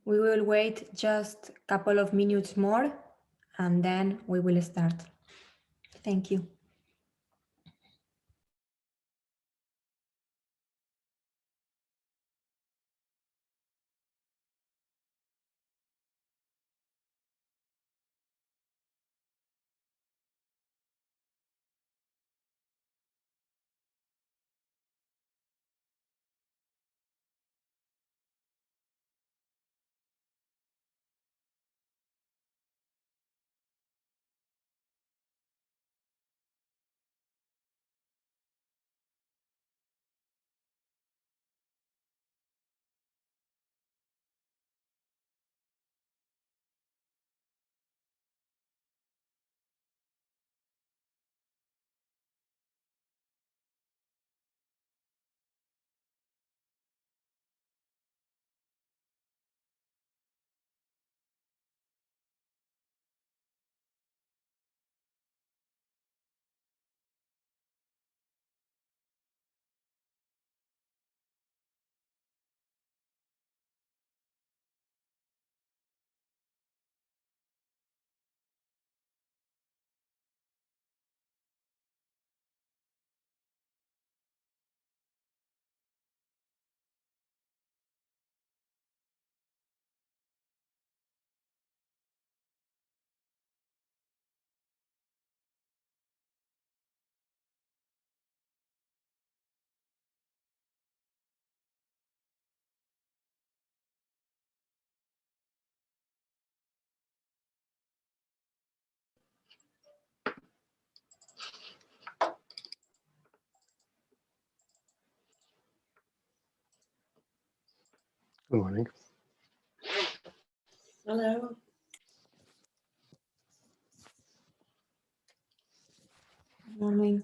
We will wait just a couple of minutes more and then we will start. Thank you. Good morning. Hello. Good morning.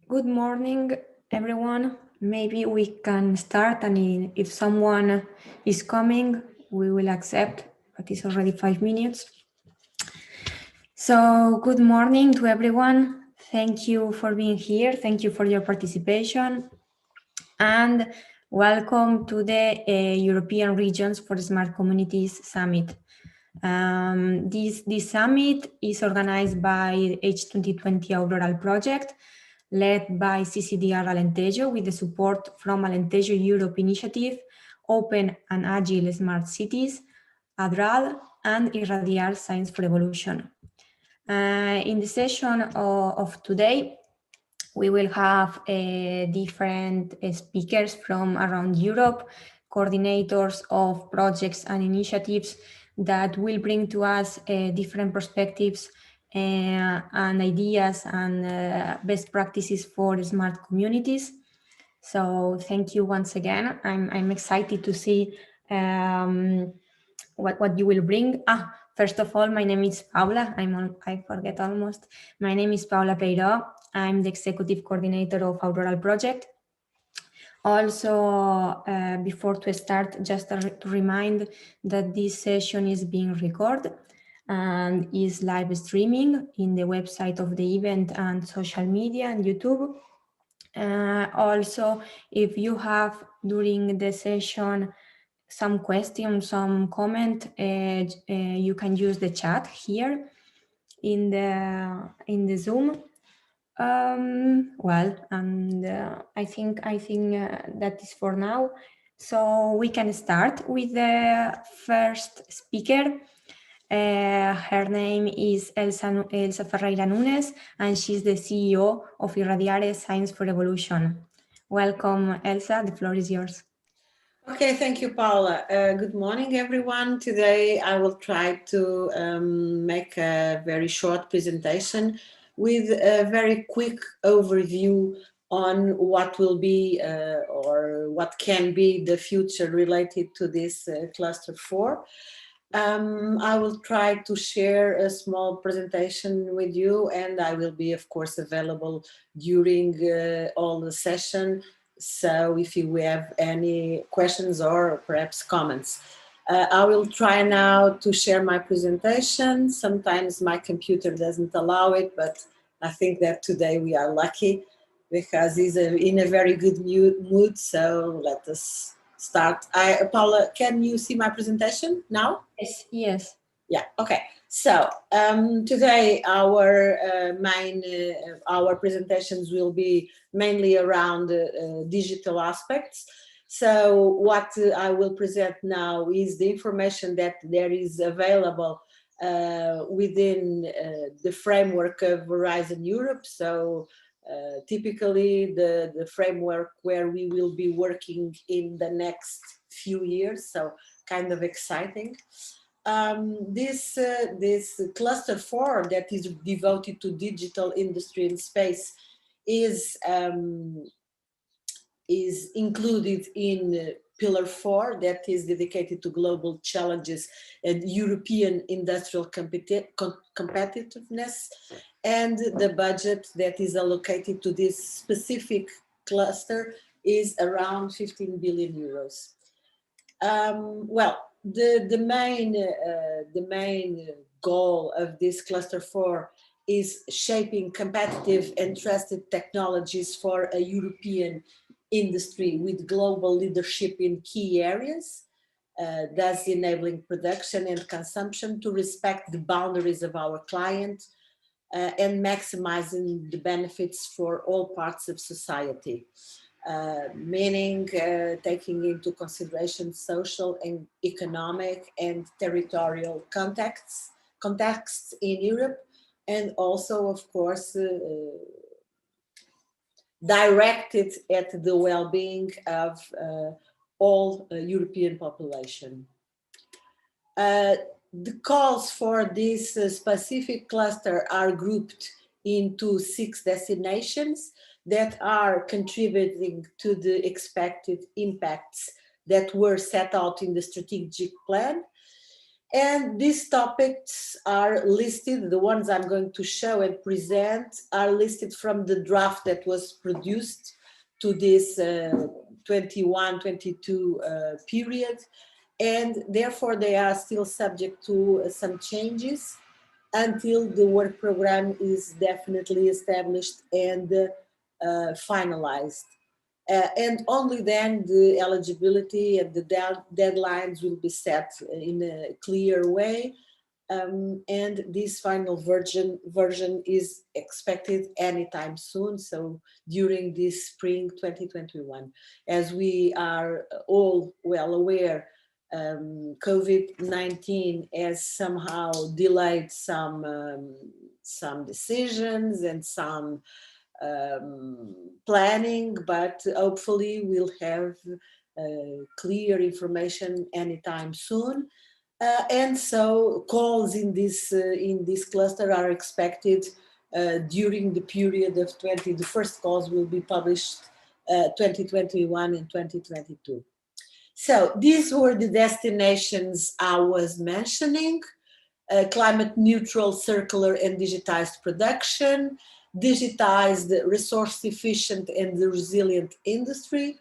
Good morning, everyone. Maybe we can start, and if someone is coming, we will accept, but it's already 5 minutes. So good morning to everyone. Thank you for being here. Thank you for your participation. And welcome to the European Regions for Smart Communities Summit. This summit is organized by H2020 Auroral Project, led by CCDR Alentejo with the support from Alentejo Europe Initiative, Open and Agile Smart Cities, ADRAL, and Irradiar Science for Evolution. In the session of today, we will have different speakers from around Europe, coordinators of projects and initiatives that will bring to us different perspectives and ideas and best practices for smart communities. So thank you once again. I'm excited to see what you will bring. First of all, my name is Paula. I forget almost. My name is Paula Peiró. I'm the executive coordinator of Auroral Project. Also, before to start, just to remind that this session is being recorded and is live streaming in the website of the event and social media and YouTube. Also, if you have during the session some question, some comment, you can use the chat here in the Zoom. Well, and I think that is for now. So we can start with the first speaker. Her name is Elsa Ferreira Nunes, and she's the CEO of Irradiare Science for Evolution. Welcome, Elsa. The floor is yours. Okay, thank you, Paula. Good morning, everyone. Today I will try to make a very short presentation with a very quick overview on what will be or what can be the future related to this cluster 4. I will try to share a small presentation with you, and I will be, of course, available during all the session. So if you have any questions or perhaps comments. I will try now to share my presentation. Sometimes my computer doesn't allow it, but I think that today we are lucky because it's in a very good mood. So let us start. Paula, can you see my presentation now? Yes. Yes. Yeah. Okay. So today our our presentations will be mainly around digital aspects. So what I will present now is the information that there is available within the framework of Horizon Europe. So typically the framework where we will be working in the next few years. So kind of exciting. This cluster 4 that is devoted to digital industry and space is included in Pillar 4 that is dedicated to global challenges and European industrial competitiveness, and the budget that is allocated to this specific cluster is around 15 billion euros. Well, the main goal of this cluster 4 is shaping competitive and trusted technologies for a European industry with global leadership in key areas, thus enabling production and consumption to respect the boundaries of our client and maximizing the benefits for all parts of society. Meaning taking into consideration social and economic and territorial contexts in Europe, and also, of course, directed at the well-being of all European population. The calls for this specific cluster are grouped into 6 destinations that are contributing to the expected impacts that were set out in the strategic plan. And these topics are listed, the ones I'm going to show and present are listed from the draft that was produced to this 21-22 period. And therefore they are still subject to some changes until the work program is definitely established and finalized. And only then the eligibility and the deadlines will be set in a clear way. And this final version is expected anytime soon, so during this spring 2021. As we are all well aware, COVID-19 has somehow delayed some decisions and some planning, but hopefully we'll have clear information anytime soon. And so calls in this cluster are expected during the period of the first calls will be published 2021 and 2022. So these were the destinations I was mentioning: climate neutral, circular and digitized production, digitized, resource efficient and resilient industry,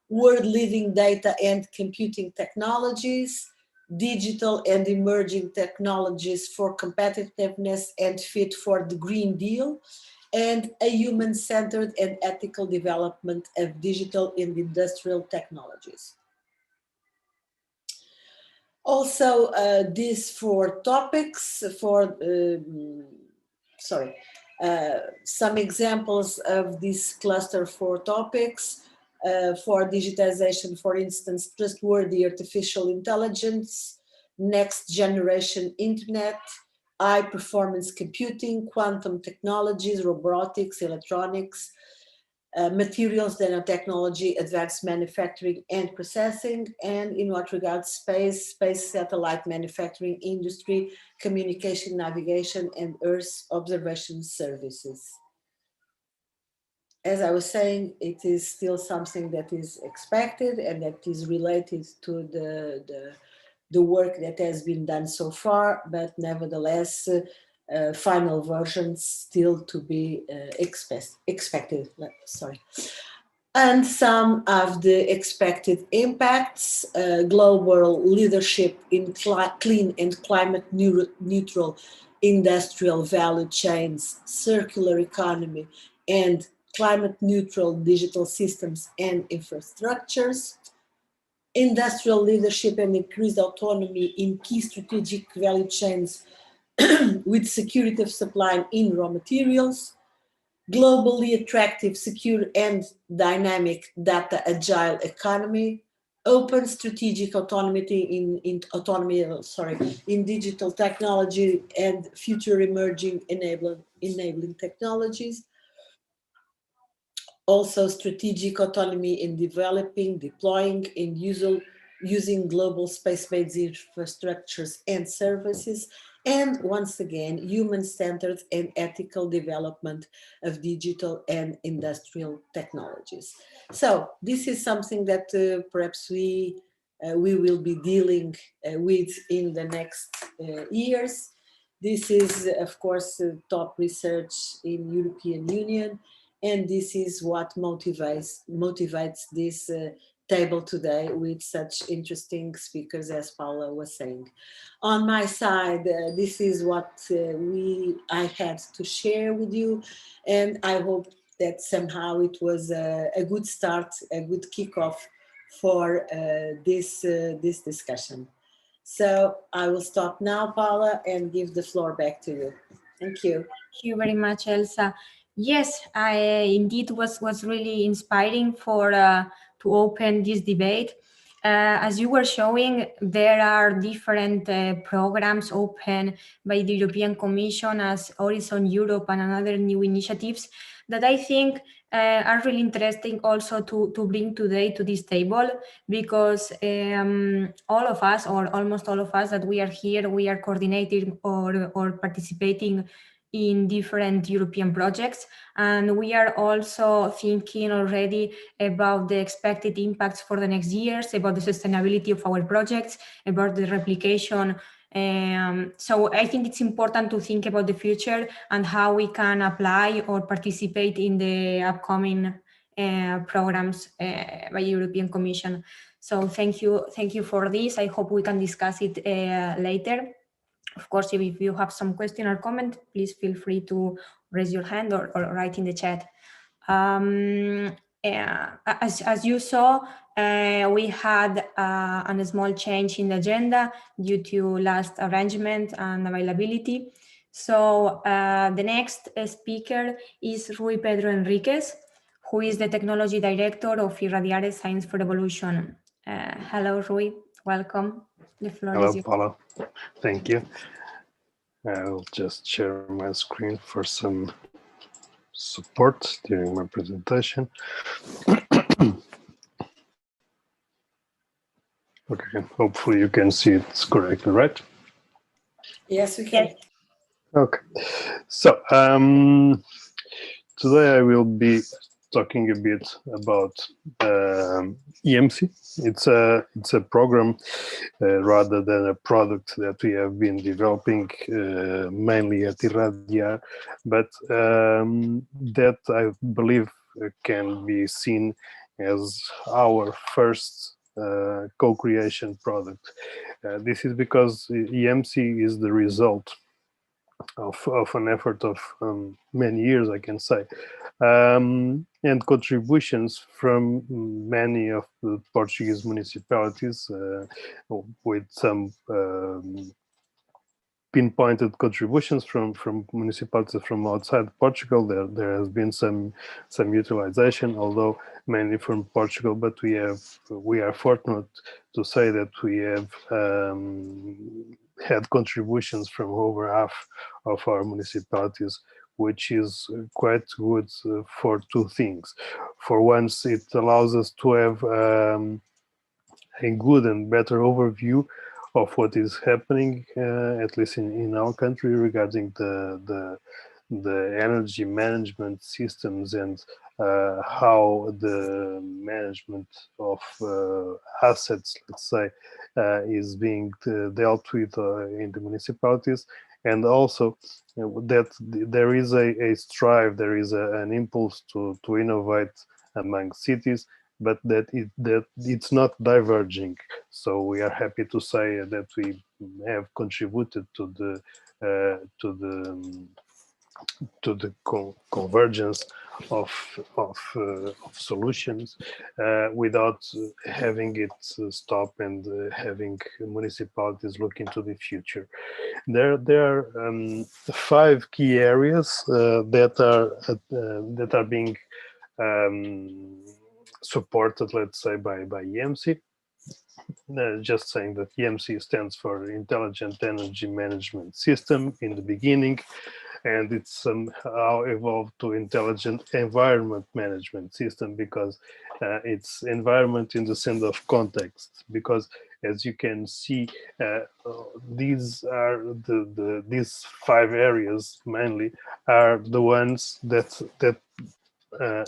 world leading data and computing technologies, digital and emerging technologies for competitiveness and fit for the Green Deal, and a human-centered and ethical development of digital and industrial technologies. Also, these four topics some examples of this cluster 4 topics. For digitization, for instance, trustworthy artificial intelligence, next generation internet, high performance computing, quantum technologies, robotics, electronics, materials, nanotechnology, advanced manufacturing and processing, and in what regards space satellite manufacturing industry, communication, navigation, and Earth observation services. As I was saying, it is still something that is expected and that is related to the work that has been done so far, but nevertheless, final versions still to be expected. Sorry. And some of the expected impacts: global leadership in clean and climate neutral industrial value chains, circular economy, and climate neutral digital systems and infrastructures, industrial leadership and increased autonomy in key strategic value chains with security of supply in raw materials, globally attractive, secure, and dynamic data agile economy, open strategic autonomy in digital technology and future emerging enabling technologies. Also, strategic autonomy in developing, deploying, and using global space-based infrastructures and services, and once again, human-centered and ethical development of digital and industrial technologies. So this is something that perhaps we will be dealing with in the next years. This is, of course, top research in European Union, and this is what motivates this table today with such interesting speakers, as Paula was saying. On my side, this is what I had to share with you, and I hope that somehow it was a good start, a good kickoff for this discussion. So I will stop now, Paula, and give the floor back to you. Thank you. Thank you very much, Elsa. Yes, I indeed was really inspiring for to open this debate. As you were showing, there are different programs open by the European Commission as Horizon Europe and other new initiatives that I think are really interesting also to bring today to this table, because all of us, or almost all of us that we are here, we are coordinating or participating in different European projects, and we are also thinking already about the expected impacts for the next years, about the sustainability of our projects, about the replication. So I think it's important to think about the future and how we can apply or participate in the upcoming programs by European Commission. So thank you for this. I hope we can discuss it later. Of course, if you have some question or comment, please feel free to raise your hand or write in the chat. As you saw, we had a small change in the agenda due to last arrangement and availability. So the next speaker is Rui Pedro Enriquez, who is the Technology Director of Irradiare Science for Evolution. Hello, Rui. Welcome. The floor is yours. Hello, Paula. Thank you. I'll just share my screen for some support during my presentation. Okay, hopefully you can see it's correctly, right? Yes, we can. Okay, so today I will be talking a bit about EMC. It's a program rather than a product that we have been developing mainly at Irradiare, but that I believe can be seen as our first co-creation product. This is because EMC is the result of an effort of many years, I can say, and contributions from many of the Portuguese municipalities, with some pinpointed contributions from municipalities from outside Portugal. There has been some utilization, although mainly from Portugal. But we are fortunate to say that we have had contributions from over half of our municipalities, which is quite good for two things. For once, it allows us to have a good and better overview of what is happening, at least in our country, regarding the energy management systems and how the management of assets, let's say, is being dealt with in the municipalities, and also that there is a strive, there is an impulse to innovate among cities, but that it's not diverging. So we are happy to say that we have contributed to the convergence of solutions, without having it stop and having municipalities look into the future. There are 5 key areas that are being supported, let's say, by EMC. Just saying that EMC stands for Intelligent Energy Management System in the beginning, and it's somehow evolved to Intelligent Environment Management System, because it's environment in the sense of context. Because as you can see, these are these 5 areas mainly are the ones that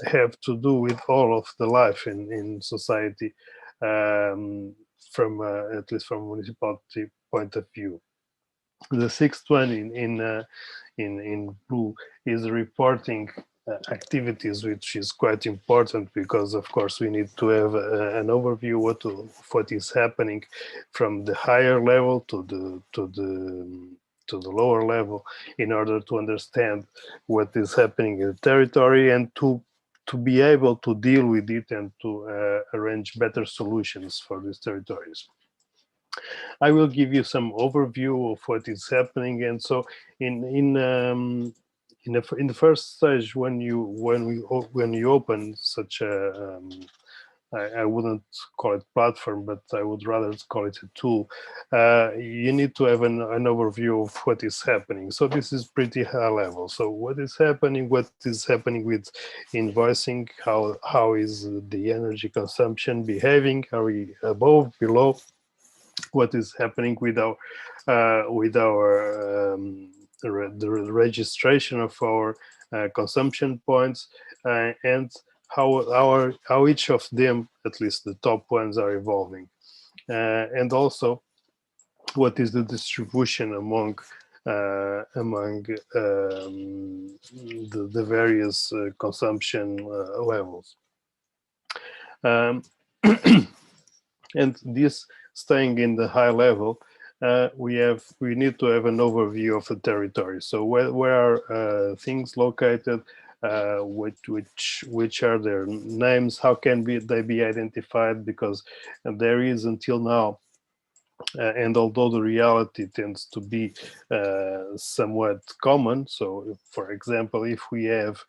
have to do with all of the life in society, from at least from a municipality point of view. The 6th one in blue is reporting activities, which is quite important, because of course we need to have an overview what is happening from the higher level to the lower level, in order to understand what is happening in the territory, and to be able to deal with it, and to arrange better solutions for these territories. I will give you some overview of what is happening. And so in the first stage, when you open such a I wouldn't call it platform, but I would rather call it a tool. You need to have an overview of what is happening. So this is pretty high level. So what is happening with invoicing? How is the energy consumption behaving? Are we above, below? What is happening with our the registration of our consumption points, and how each of them, at least the top ones, are evolving, and also what is the distribution among the various consumption levels. And this, staying in the high level, we need to have an overview of the territory. So where are things located? Which are their names? How can they be identified? Because there is, until now, and although the reality tends to be somewhat common, so for example, if we have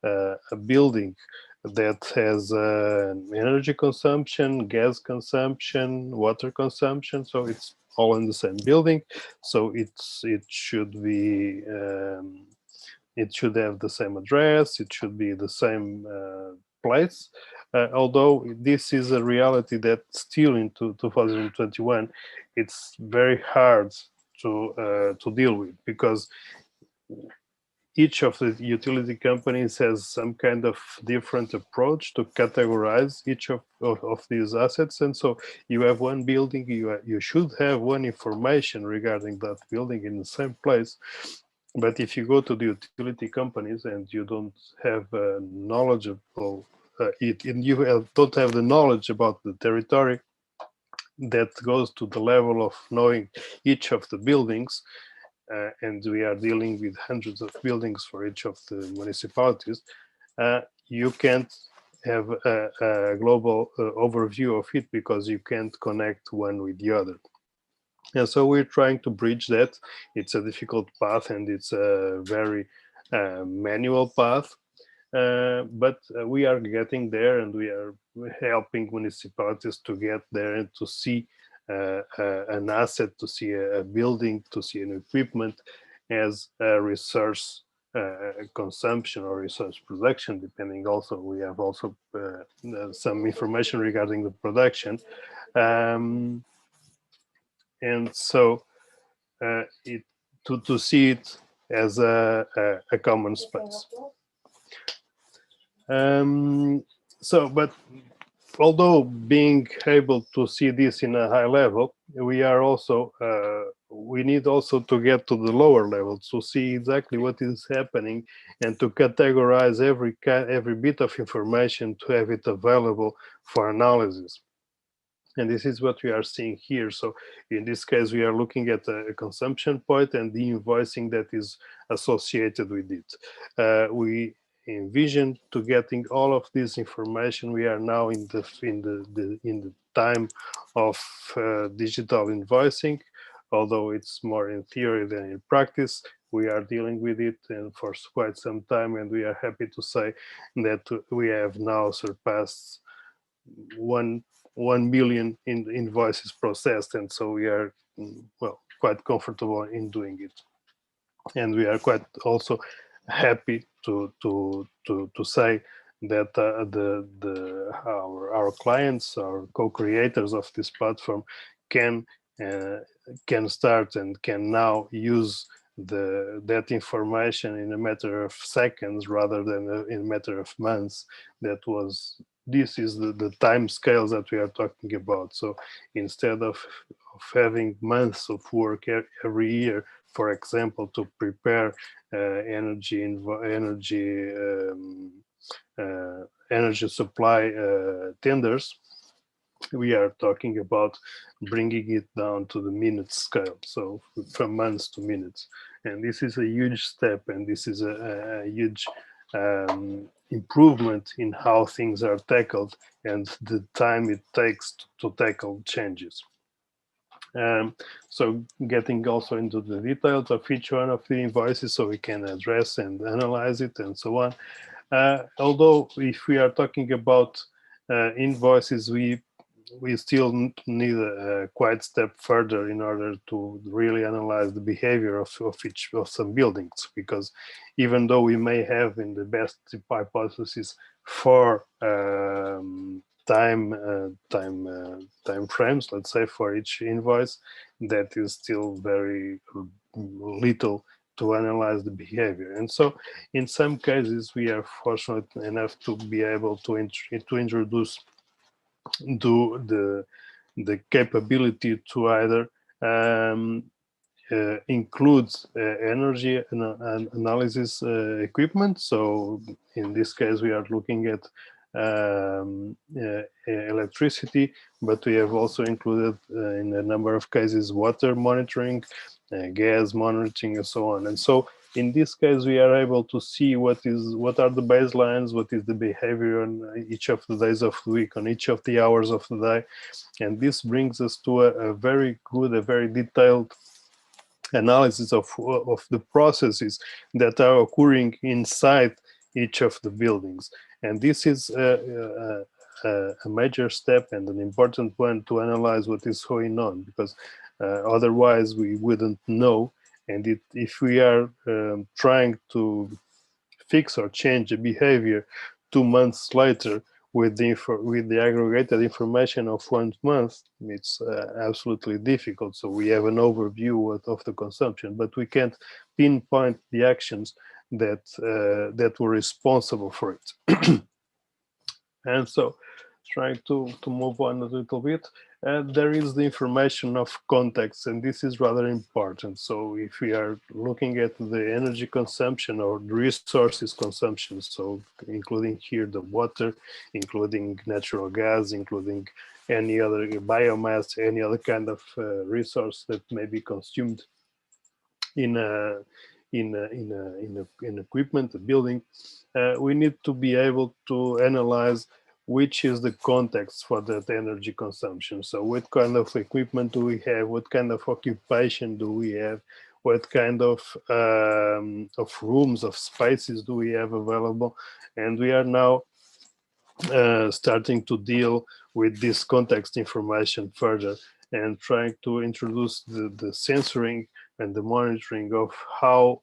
a building that has energy consumption, gas consumption, water consumption, so it's all in the same building, so it should be it should have the same address, it should be the same place, although this is a reality that still in 2021 it's very hard to deal with, because each of the utility companies has some kind of different approach to categorize each of these assets. And so you have one building, you should have one information regarding that building in the same place. But if you go to the utility companies and you don't have knowledgeable and you don't have the knowledge about the territory that goes to the level of knowing each of the buildings, and we are dealing with hundreds of buildings for each of the municipalities, you can't have a global overview of it because you can't connect one with the other. And so we're trying to bridge that. It's a difficult path and it's a very manual path, but we are getting there, and we are helping municipalities to get there and to see an asset, to see a building, to see an equipment as a resource consumption or resource production, depending. Also, we have also some information regarding the production. And so to see it as a common space. But although being able to see this in a high level, we are also we need also to get to the lower levels to see exactly what is happening and to categorize every bit of information to have it available for analysis. And this is what we are seeing here. So in this case, we are looking at a consumption point and the invoicing that is associated with it. We envision to getting all of this information. We are now in the time of digital invoicing, although it's more in theory than in practice. We are dealing with it and for quite some time, and we are happy to say that we have now surpassed 1 million invoices processed, and so we are quite comfortable in doing it, and we are quite also happy to say that our clients, our co-creators of this platform, can start and can now use that information in a matter of seconds rather than in a matter of months. This is the time scales that we are talking about. So instead of having months of work every year, for example, to prepare energy supply tenders, we are talking about bringing it down to the minute scale, so from months to minutes. And this is a huge step, and this is a huge improvement in how things are tackled and the time it takes to tackle changes. So getting also into the details of each one of the invoices so we can address and analyze it and so on. Although if we are talking about invoices, we still need a quite step further in order to really analyze the behavior of some buildings, because even though we may have in the best hypothesis 4 time frames, let's say, for each invoice, that is still very little to analyze the behavior. And so in some cases we are fortunate enough to be able to introduce the capability to either includes energy analysis equipment. So in this case, we are looking at electricity, but we have also included in a number of cases water monitoring, gas monitoring, and so on. And so in this case, we are able to see what are the baselines, what is the behavior on each of the days of the week, on each of the hours of the day. And this brings us to a very good, a very detailed analysis of the processes that are occurring inside each of the buildings. And this is a major step and an important one to analyze what is going on, because otherwise we wouldn't know. And if we are trying to fix or change a behavior 2 months later with the aggregated information of 1 month, it's absolutely difficult. So we have an overview of the consumption, but we can't pinpoint the actions that were responsible for it. And so, trying to move on a little bit, there is the information of context, and this is rather important. So if we are looking at the energy consumption or the resources consumption, so including here the water, including natural gas, including any other biomass, any other kind of resource that may be consumed in equipment, a building, we need to be able to analyze which is the context for that energy consumption. So what kind of equipment do we have? What kind of occupation do we have? What kind of rooms, of spaces do we have available? And we are now starting to deal with this context information further and trying to introduce the censoring and the monitoring of how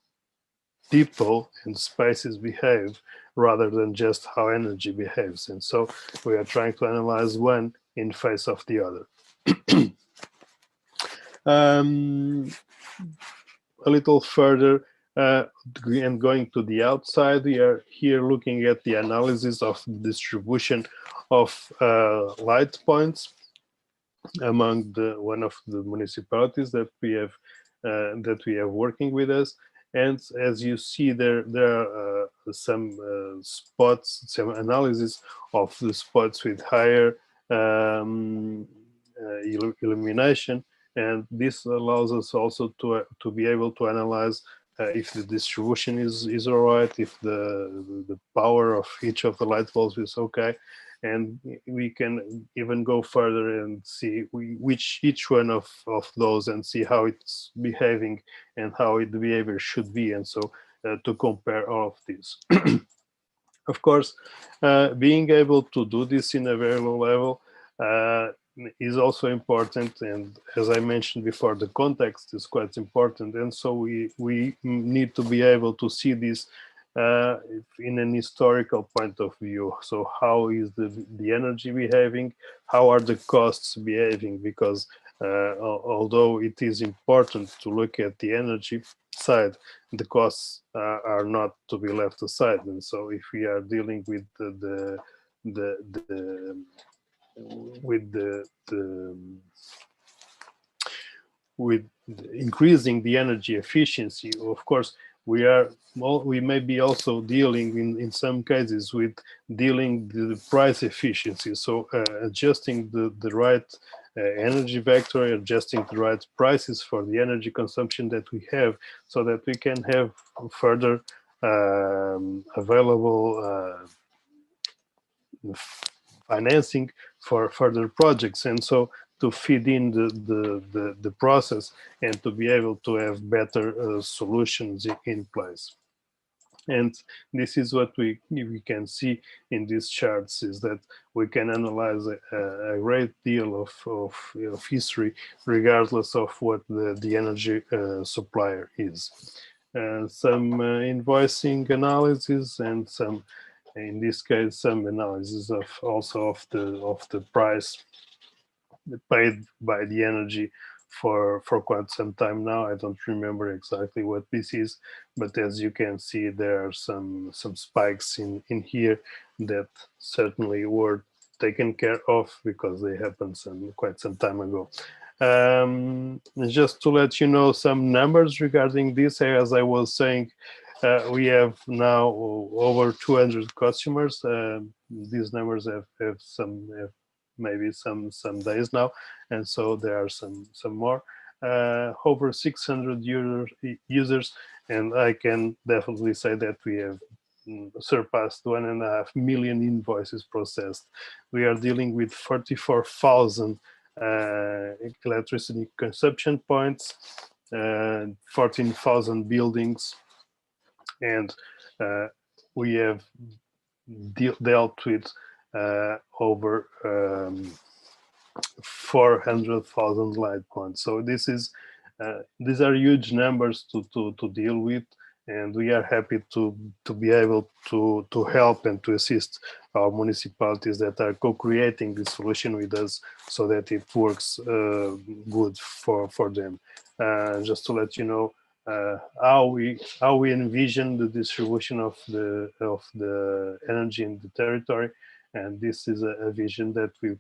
people and spaces behave rather than just how energy behaves. And so we are trying to analyze one in face of the other. A little further and going to the outside, we are here looking at the analysis of the distribution of light points among one of the municipalities that we have working with us. And as you see, there are some spots, some analysis of the spots with higher illumination, and this allows us also to be able to analyze if the distribution is all right, if the power of each of the light bulbs is okay. And we can even go further and see which each one of those and see how it's behaving and how the behavior should be, and so to compare all of these. Of course, being able to do this in a very low level is also important, and as I mentioned before, the context is quite important, and so we need to be able to see this in an historical point of view. So how is the energy behaving? How are the costs behaving? Because although it is important to look at the energy side, the costs are not to be left aside. And so if we are dealing with with increasing the energy efficiency, of course, we may be also dealing in some cases with dealing the price efficiency. So adjusting the right energy vector, adjusting the right prices for the energy consumption that we have, so that we can have further available financing for further projects, and so to feed in the process and to be able to have better solutions in place. And this is what we can see in these charts, is that we can analyze a great deal of history regardless of what the energy supplier is. Some invoicing analysis, and some, in this case, some analysis of the price paid by the energy for quite some time now. I don't remember exactly what this is, but as you can see, there are some spikes in here that certainly were taken care of because they happened quite some time ago. Just to let you know some numbers regarding this, as I was saying, we have now over 200 customers. These numbers have maybe some days now, and so there are some more. Over 600 users, and I can definitely say that we have surpassed 1.5 million invoices processed. We are dealing with 34,000 electricity consumption points, 14,000 buildings, and we have dealt with over 400,000 light points. So these are huge numbers to deal with, and we are happy to be able to help and to assist our municipalities that are co-creating this solution with us, so that it works good for them. Just to let you know how we envision the distribution of the energy in the territory. And this is a vision that we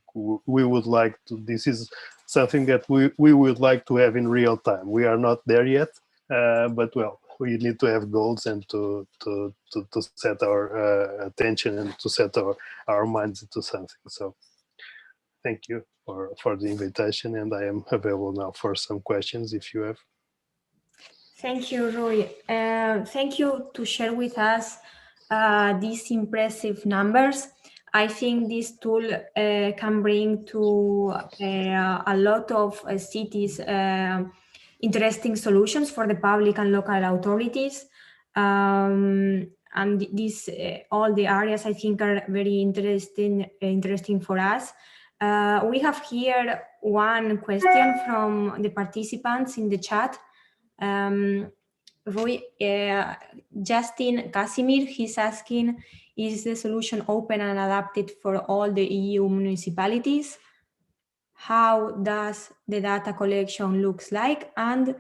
would like to, this is something that we would like to have in real time. We are not there yet, but well, we need to have goals and to set our attention and to set our minds into something. So thank you for the invitation, and I am available now for some questions if you have. Thank you, Roy. Thank you to share with us these impressive numbers. I think this tool can bring to a lot of cities interesting solutions for the public and local authorities. And these all the areas I think are very interesting for us. We have here one question from the participants in the chat. Roy, Justin Casimir, he's asking, is the solution open and adapted for all the EU municipalities? How does the data collection looks like? And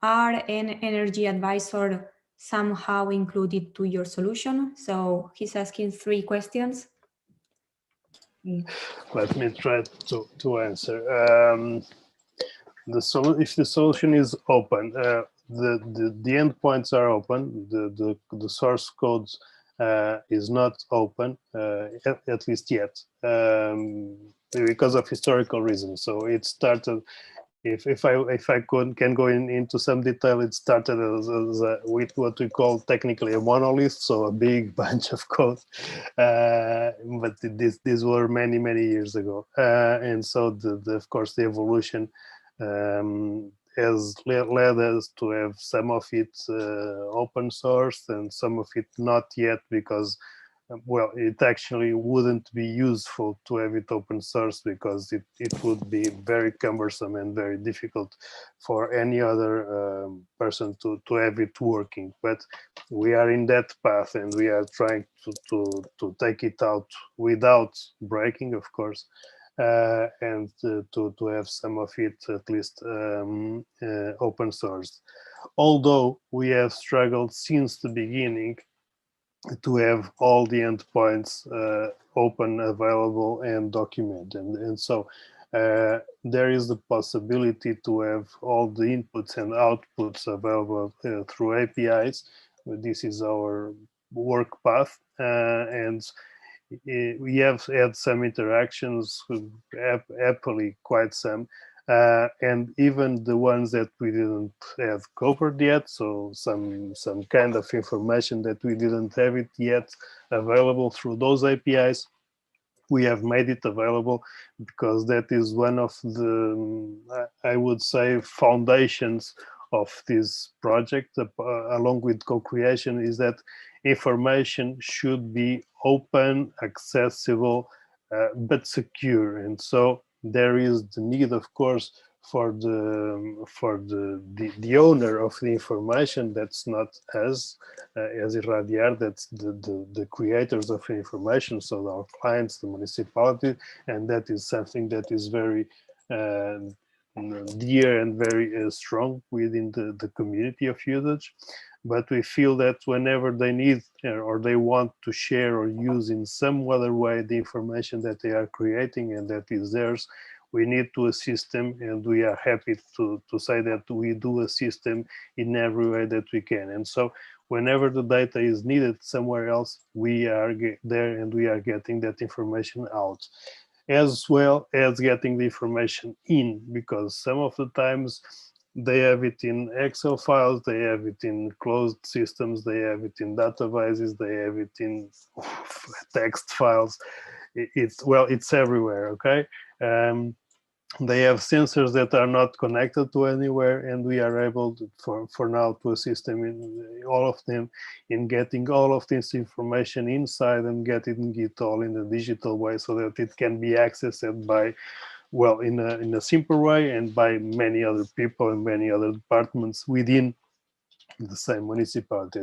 are an energy advisor somehow included to your solution? So he's asking 3 questions. Let me try to answer. If the solution is open, the endpoints are open. The source codes is not open, at least yet, because of historical reasons. So it started. If I can go into some detail, it started with what we call technically a monolith, so a big bunch of code. But these were many years ago, and so of course the evolution has led us to have some of it open source and some of it not yet, because well, it actually wouldn't be useful to have it open source, because it would be very cumbersome and very difficult for any other person to have it working. But we are in that path, and we are trying to take it out without breaking, of course, and to have some of it at least open source. Although we have struggled since the beginning to have all the endpoints open, available, and documented. And so there is the possibility to have all the inputs and outputs available through APIs. This is our work path, and we have had some interactions, happily quite some, and even the ones that we didn't have covered yet, so some kind of information that we didn't have it yet available through those APIs, we have made it available, because that is one of the, I would say, foundations of this project, along with co-creation, is that information should be open, accessible, but secure. And so there is the need, of course, for the owner of the information. That's not us as Irradiar, that's the creators of information, so our clients, the municipality, and that is something that is very dear and very strong within the community of usage. But we feel that whenever they need or they want to share or use in some other way the information that they are creating and that is theirs, we need to assist them, and we are happy to say that we do assist them in every way that we can. And so whenever the data is needed somewhere else, we are there and we are getting that information out, as well as getting the information in, because some of the times they have it in Excel files, they have it in closed systems, they have it in databases, they have it in text files. It's everywhere, okay? They have sensors that are not connected to anywhere, and we are able to, for now, to assist them in all of them in getting all of this information inside and getting it all in a digital way, so that it can be accessed by, well, in a simple way, and by many other people and many other departments within the same municipality.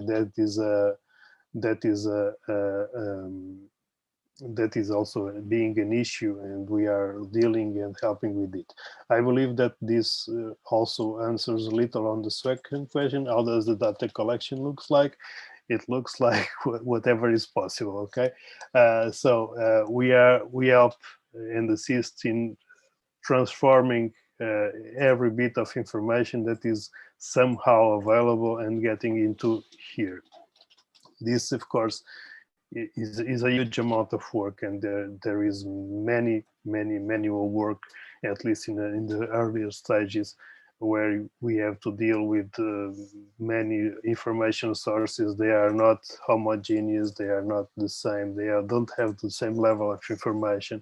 That is also being an issue, and we are dealing and helping with it. I believe that this also answers a little on the second question: how does the data collection looks like? It looks like whatever is possible. Okay, so we help and assist in transforming every bit of information that is somehow available and getting into here. This, of course, is a huge amount of work, and there is many manual work, at least in the earlier stages, where we have to deal with many information sources. They are not homogeneous, they are not the same, don't have the same level of information.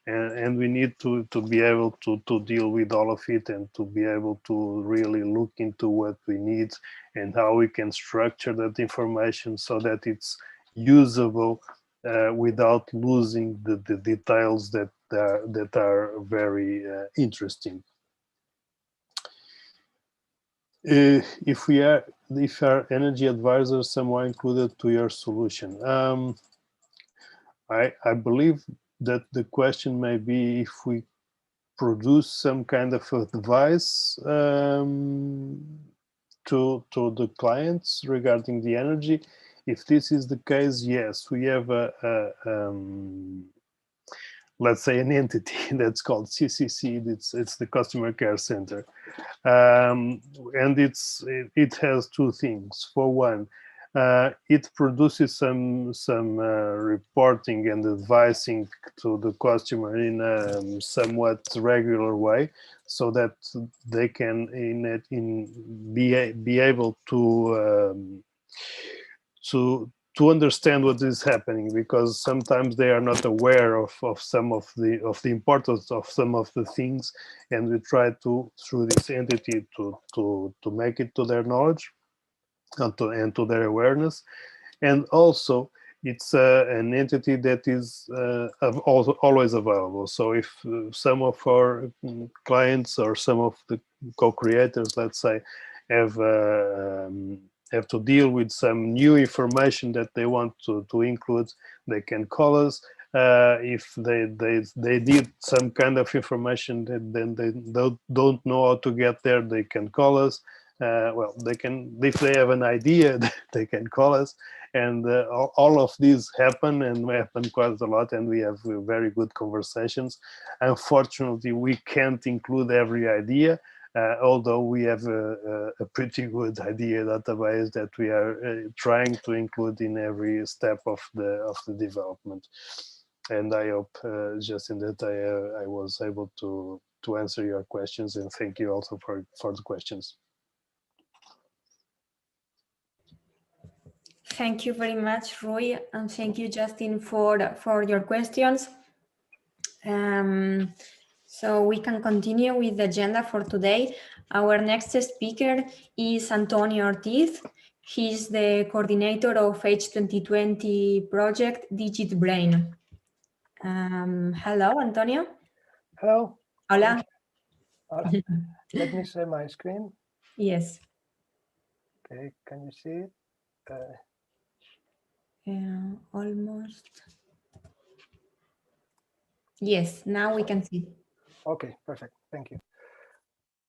And we need to be able to deal with all of it, and to be able to really look into what we need and how we can structure that information so that it's usable without losing the details that are very interesting. If our energy advisors somewhere included to your solution, I believe that the question may be if we produce some kind of advice to the clients regarding the energy. If this is the case, yes, we have let's say an entity that's called CCC. It's the Customer Care Center, and it has two things. For one, it produces some reporting and advising to the customer in a somewhat regular way, so that they can be able to understand what is happening, because sometimes they are not aware of some of the importance of some of the things, and we try to, through this entity, to make it to their knowledge and to their awareness. And also it's an entity that is also always available. So if some of our clients or some of the co-creators, let's say, have to deal with some new information that they want to include, they can call us. If they need some kind of information that then they don't know how to get there, they can call us. Well, they can, if they have an idea, they can call us. And all of these happen, and happen quite a lot, and we have very good conversations. Unfortunately, we can't include every idea, although we have a pretty good idea database that we are trying to include in every step of the development. And I hope, Justin, that I was able to answer your questions, and thank you also for the questions. Thank you very much, Rui, and thank you, Justin, for your questions. So we can continue with the agenda for today. Our next speaker is Antonio Ortiz. He's the coordinator of H2020 project DigitBrain. Hello, Antonio. Hello. Hola. Hola. Let me share my screen. Yes. Okay, can you see it? Almost. Yes, now we can see. Okay, perfect. Thank you.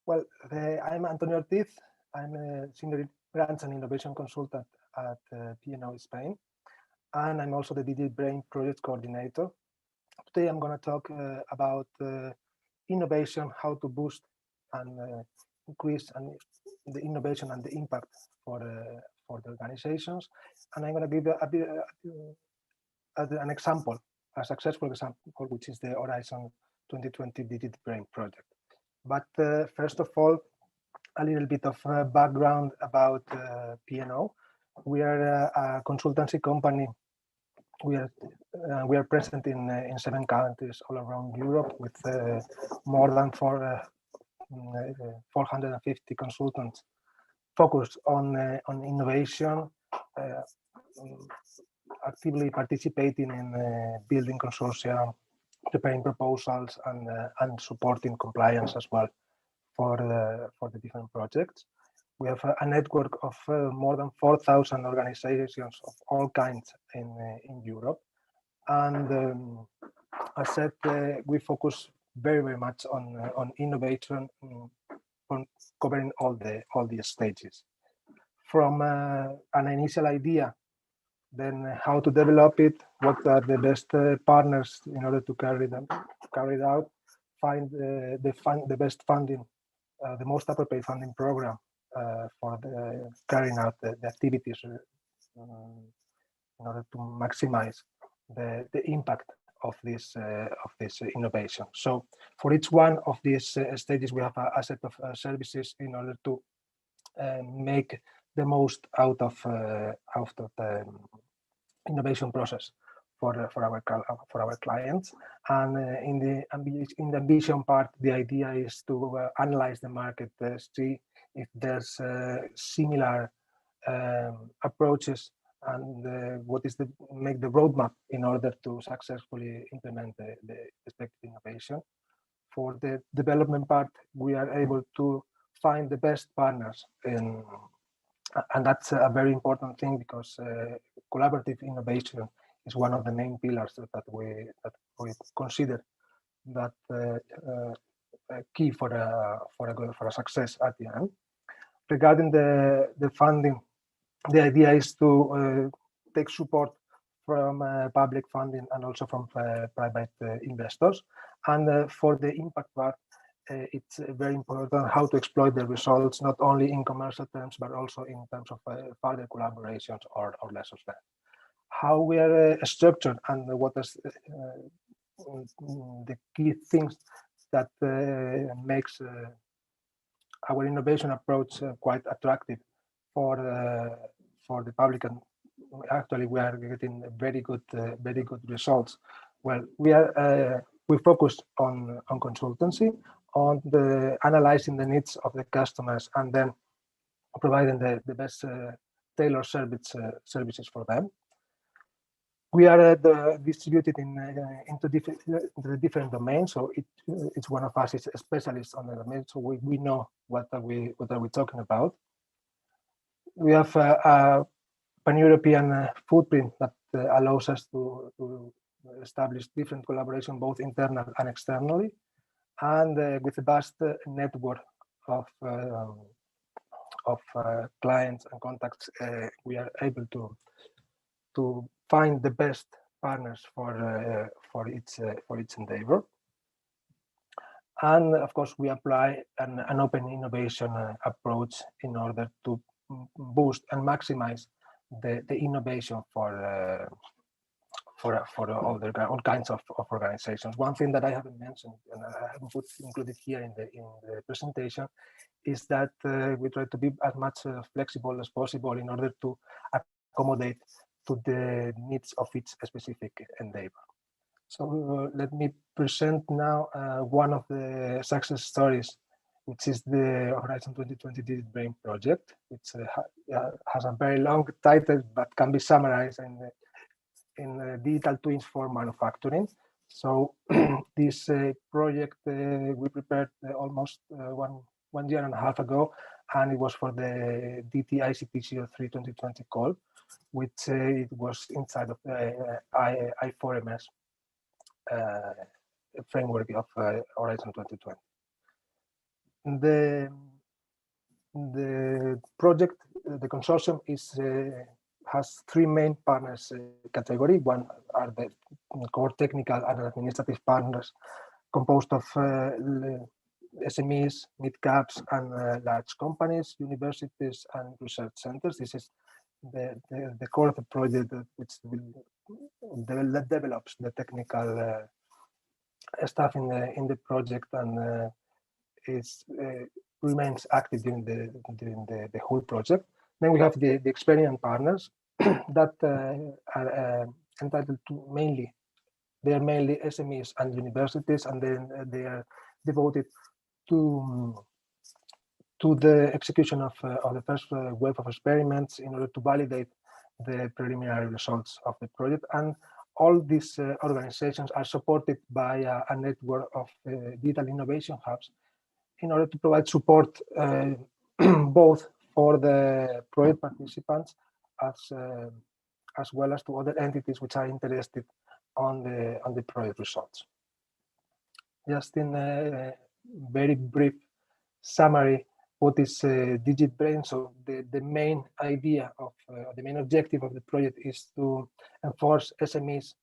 Well, I'm Antonio Ortiz. I'm a senior grants and innovation consultant at P&O Spain, and I'm also the DigitBrain project coordinator. Today, I'm going to talk about innovation, how to boost and increase the innovation and the impact for the organizations. And I'm going to give an example, a successful example, which is the Horizon 2020 DigitBrain project. But first of all, a little bit of background about P&O. We are a consultancy company. We are present in 7 countries all around Europe, with more than 450 consultants focused on innovation, actively participating in building consortia, preparing proposals, and supporting compliance as well for the different projects. We have a network of more than 4,000 organizations of all kinds in Europe, and as said, we focus very much on innovation, on covering all the stages, from an initial idea, then how to develop it, what are the best partners in order to carry it out, find the best funding, the most appropriate funding program for carrying out the activities in order to maximize the impact this innovation. So for each one of these stages, we have a set of services in order to make the most out of the innovation process for our clients. And in the ambition part, the idea is to analyze the market, see if there's similar approaches, and what is make the roadmap in order to successfully implement the expected innovation. For the development part, we are able to find the best partners, and that's a very important thing, because collaborative innovation is one of the main pillars that we consider that key for a success at the end. Regarding the funding, the idea is to take support from public funding and also from private investors. And for the impact part, it's very important how to exploit the results, not only in commercial terms, but also in terms of further collaborations or lessons learned. How we are structured, and what is the key things that makes our innovation approach quite attractive for the public, and actually we are getting very good results. Well, we focus on consultancy, on analyzing the needs of the customers, and then providing the best tailored services for them. We are distributed into the different domains, so each one of us is a specialist on the domain, so we know what are we talking about. We have a pan-European footprint that allows us to establish different collaboration, both internal and externally, and with a vast network of clients and contacts, we are able to find the best partners for each endeavor. And of course, we apply an open innovation approach in order to boost and maximize the innovation for all kinds of organizations. One thing that I haven't mentioned, and I haven't included here in the presentation, is that we try to be as much flexible as possible in order to accommodate to the needs of each specific endeavor. So let me present now one of the success stories, which is the Horizon 2020 Digit Brain project, which has a very long title, but can be summarized in digital twins for manufacturing. So this project we prepared almost 1 year and a half ago, and it was for the DT ICT 03 2020 call, which it was inside of the I4MS framework of Horizon 2020. The project, the consortium has three main partners category. One are the core technical and administrative partners, composed of SMEs, mid-caps, and large companies, universities, and research centers. This is the core of the project, which develops the technical stuff in the project, and remains active during the whole project. Then we have the experienced partners that are entitled to they are mainly SMEs and universities, and then they are devoted to the execution of the first wave of experiments in order to validate the preliminary results of the project. And all these organizations are supported by a network of digital innovation hubs in order to provide support both for the project participants as well as to other entities which are interested on the project results. Just in a very brief summary, what is Digit Brain? So the main idea of the main objective of the project is to enforce SMEs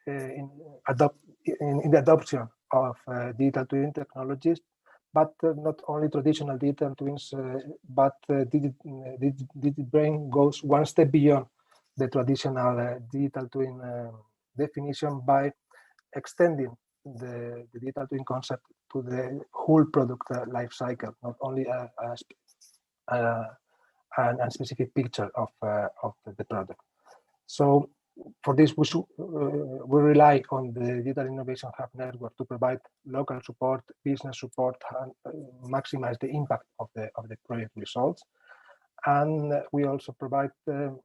in the adoption of digital twin technologies, but not only traditional digital twins, but Digit Brain goes one step beyond the traditional digital twin definition by extending the digital twin concept to the whole product life cycle, not only a specific picture of the product. So for this, we rely on the Digital Innovation Hub network to provide local support, business support, and maximize the impact of the project results. And we also provide an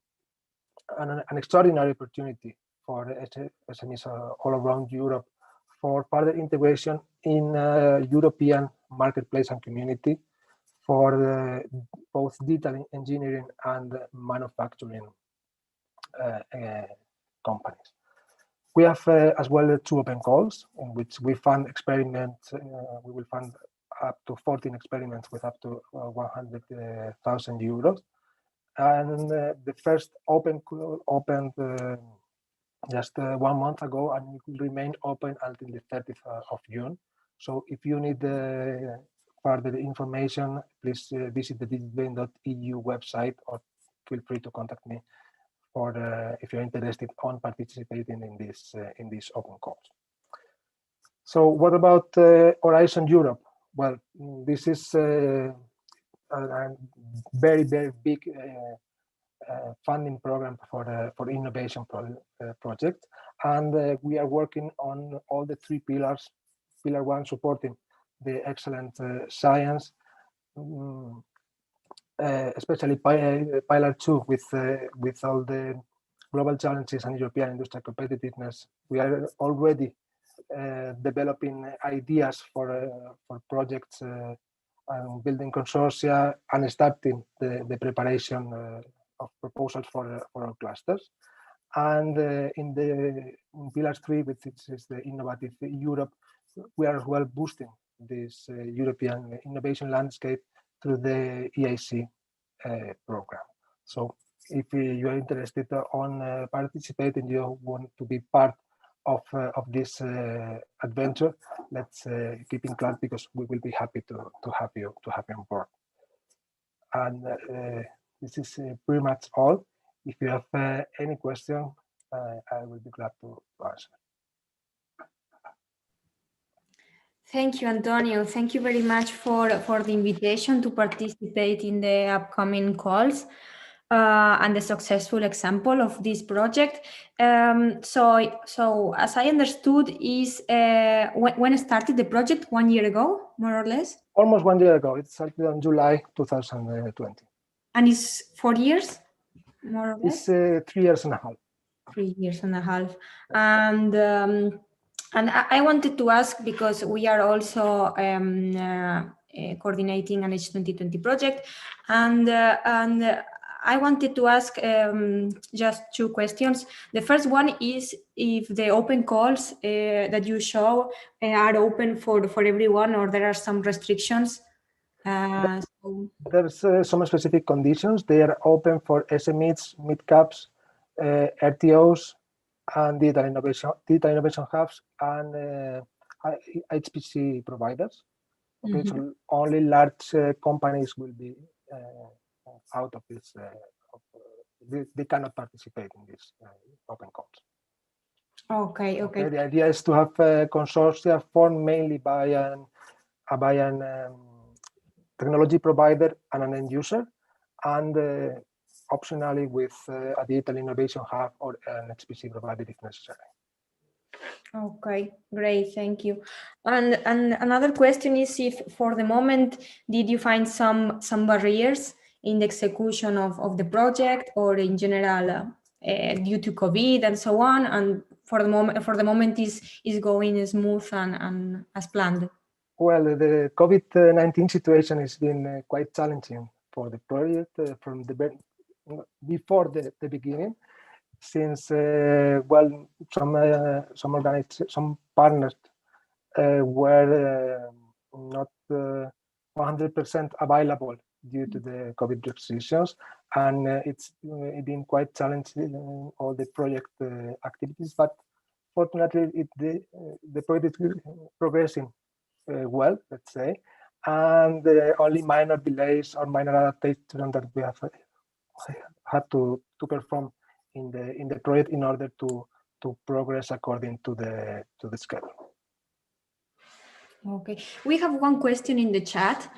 extraordinary opportunity for SMEs all around Europe for further integration in European marketplace and community for both digital engineering and manufacturing companies. We have as well 2 open calls in which we fund experiments. We will fund up to 14 experiments with up to 100,000 euros. And the first open call opened just 1 month ago, and it will remain open until the 30th of June. So if you need further information, please visit the digitbrain.eu website, or feel free to contact me for if you're interested on participating in these open calls. So what about Horizon Europe? Well, this is a very, very big funding program for innovation project, and we are working on all the 3 pillars. Pillar 1, supporting the excellent science, especially Pillar 2 with all the global challenges and European industrial competitiveness. We are already developing ideas for projects and building consortia and starting the preparation of proposals for our clusters. And in Pillar 3, which is the Innovative Europe, we are as well boosting this European innovation landscape through the EIC program. So if you are interested on participating, you want to be part of this adventure, let's keep in touch, because we will be happy to have you on board. And this is pretty much all. If you have any question, I will be glad to answer. Thank you, Antonio. Thank you very much for the invitation to participate in the upcoming calls and the successful example of this project. So as I understood, is when started the project? 1 year ago, more or less? Almost 1 year ago. It started on July 2020. And it's 4 years, more or less? It's 3 years and a half. 3 years and a half. And I wanted to ask, because we are also coordinating an H2020 project, and I wanted to ask just 2 questions. The first one is if the open calls that you show are open for everyone, or there are some restrictions. There's some specific conditions. They are open for SMEs, mid-caps, RTOs, and digital innovation hubs, and HPC providers. Okay, so only large companies will be out of this. They cannot participate in these open calls. Okay. The idea is to have consortia formed mainly by an technology provider and an end user, and optionally with a digital innovation hub or an HPC provider if necessary. Okay, great, thank you. And another question is, if for the moment, did you find some barriers in the execution of the project, or in general due to COVID and so on, and for the moment is going smooth and as planned? Well, the COVID-19 situation has been quite challenging for the project from before the beginning, since some partners were not 100% available due to the COVID restrictions, and it's been quite challenging all the project activities. But fortunately, the project is progressing well, let's say, and only minor delays or minor adaptations that we have had to perform in the project in order to to progress according to the schedule. Okay, we have one question in the chat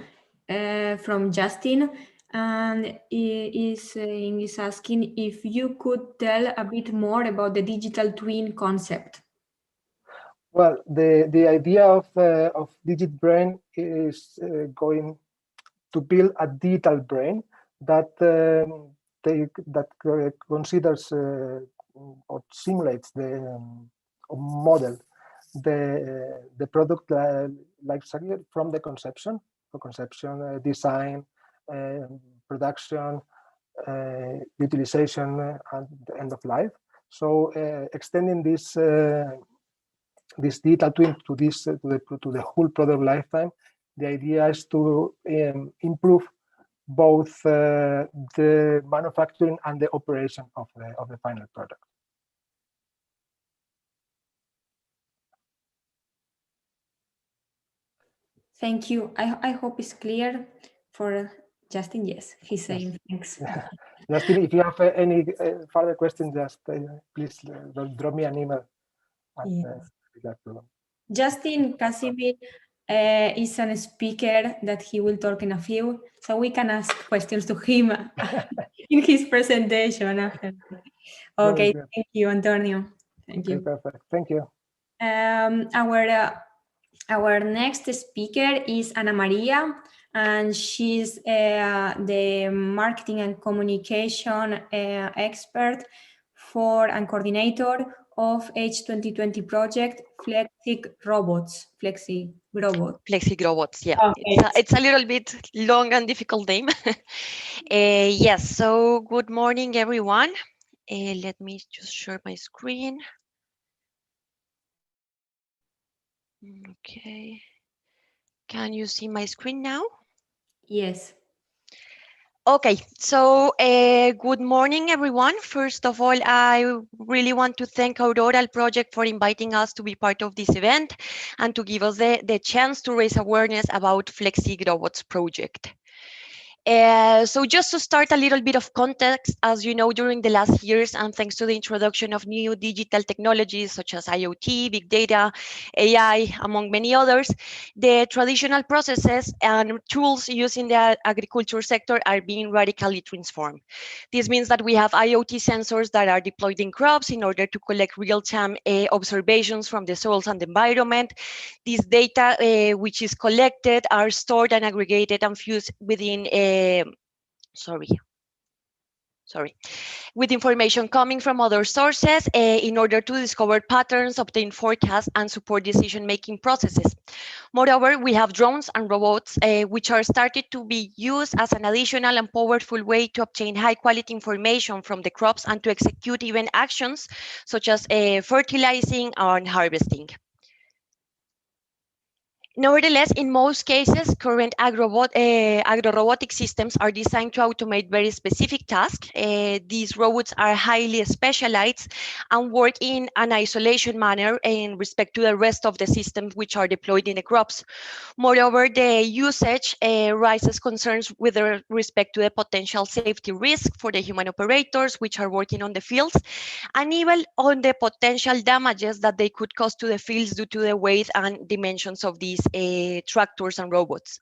from Justin, and he is asking if you could tell a bit more about the digital twin concept. Well, the idea of DigitBrain is going to build a digital brain that considers or simulates or model the product life cycle from the conception, design, production, utilization, and the end of life. So extending this this digital twin to the whole product lifetime, the idea is to improve both the manufacturing and the operation of the final product. Thank you. I hope it's clear for Justin. Yes, he's saying thanks. Justin, if you have any further questions, just please drop me an email. And, Justin Casimir is a speaker that he will talk in a few, so we can ask questions to him in his presentation after. Okay, thank you, Antonio. Thank you. Perfect. Thank you. Our next speaker is Ana Maria, and she's the marketing and communication expert and coordinator of H2020 project Flexig Robots. Flexig Robots, yeah. Okay. It's a little bit long and difficult name. Yes, so good morning, everyone. Let me just share my screen. Okay. Can you see my screen now? Yes. Okay, so good morning, everyone. First of all, I really want to thank Aurora Project for inviting us to be part of this event and to give us the chance to raise awareness about Flexig Robots project. So just to start a little bit of context, as you know, during the last years, and thanks to the introduction of new digital technologies such as IoT, big data, AI, among many others, the traditional processes and tools used in the agriculture sector are being radically transformed. This means that we have IoT sensors that are deployed in crops in order to collect real-time observations from the soils and the environment. This data, which is collected, are stored and aggregated and fused within with information coming from other sources in order to discover patterns, obtain forecasts, and support decision-making processes. Moreover, we have drones and robots, which are started to be used as an additional and powerful way to obtain high-quality information from the crops and to execute even actions such as fertilizing and harvesting. Nevertheless, in most cases, current agro-robotic systems are designed to automate very specific tasks. These robots are highly specialized and work in an isolation manner in respect to the rest of the systems which are deployed in the crops. Moreover, the usage raises concerns with respect to the potential safety risk for the human operators which are working on the fields, and even on the potential damages that they could cause to the fields due to the weight and dimensions of these tractors and robots.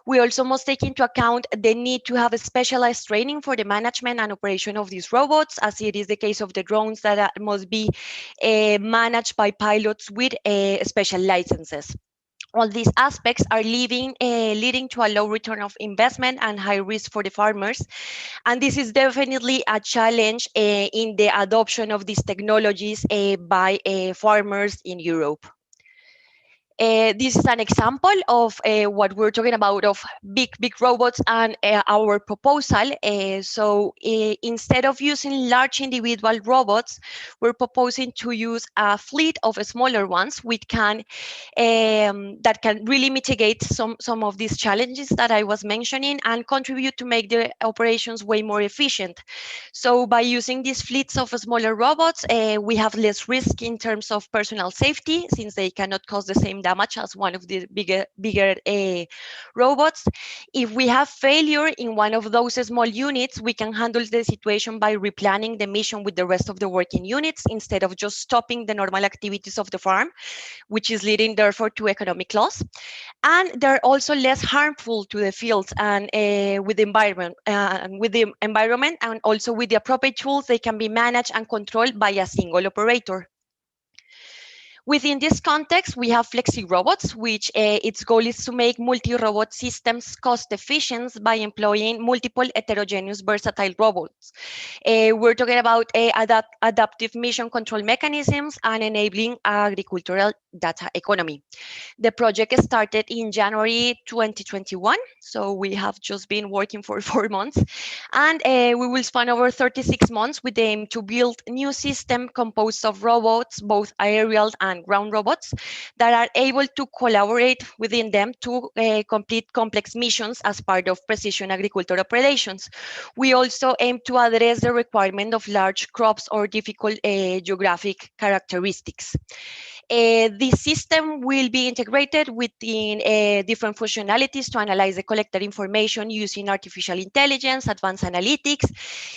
We also must take into account the need to have a specialized training for the management and operation of these robots, as it is the case of the drones that must be managed by pilots with special licenses. All these aspects are leading to a low return of investment and high risk for the farmers. And this is definitely a challenge in the adoption of these technologies by farmers in Europe. This is an example of what we're talking about of big robots and our proposal. So instead of using large individual robots, we're proposing to use a fleet of smaller ones which can that can really mitigate some of these challenges that I was mentioning and contribute to make the operations way more efficient. So by using these fleets of smaller robots, we have less risk in terms of personal safety, since they cannot cause the same damage as one of the bigger robots. If we have failure in one of those small units, we can handle the situation by replanning the mission with the rest of the working units instead of just stopping the normal activities of the farm, which is leading therefore to economic loss. And they're also less harmful to the fields and with the environment, and also with the appropriate tools, they can be managed and controlled by a single operator. Within this context, we have FlexiRobots, which its goal is to make multi-robot systems cost-efficient by employing multiple heterogeneous versatile robots. We're talking about adaptive mission control mechanisms and enabling agricultural data economy. The project started in January 2021, so we have just been working for 4 months, and we will span over 36 months with the aim to build a new system composed of robots, both aerial and ground robots, that are able to collaborate within them to complete complex missions as part of precision agriculture operations. We also aim to address the requirement of large crops or difficult geographic characteristics. This system will be integrated within different functionalities to analyze the collected information using artificial intelligence, advanced analytics,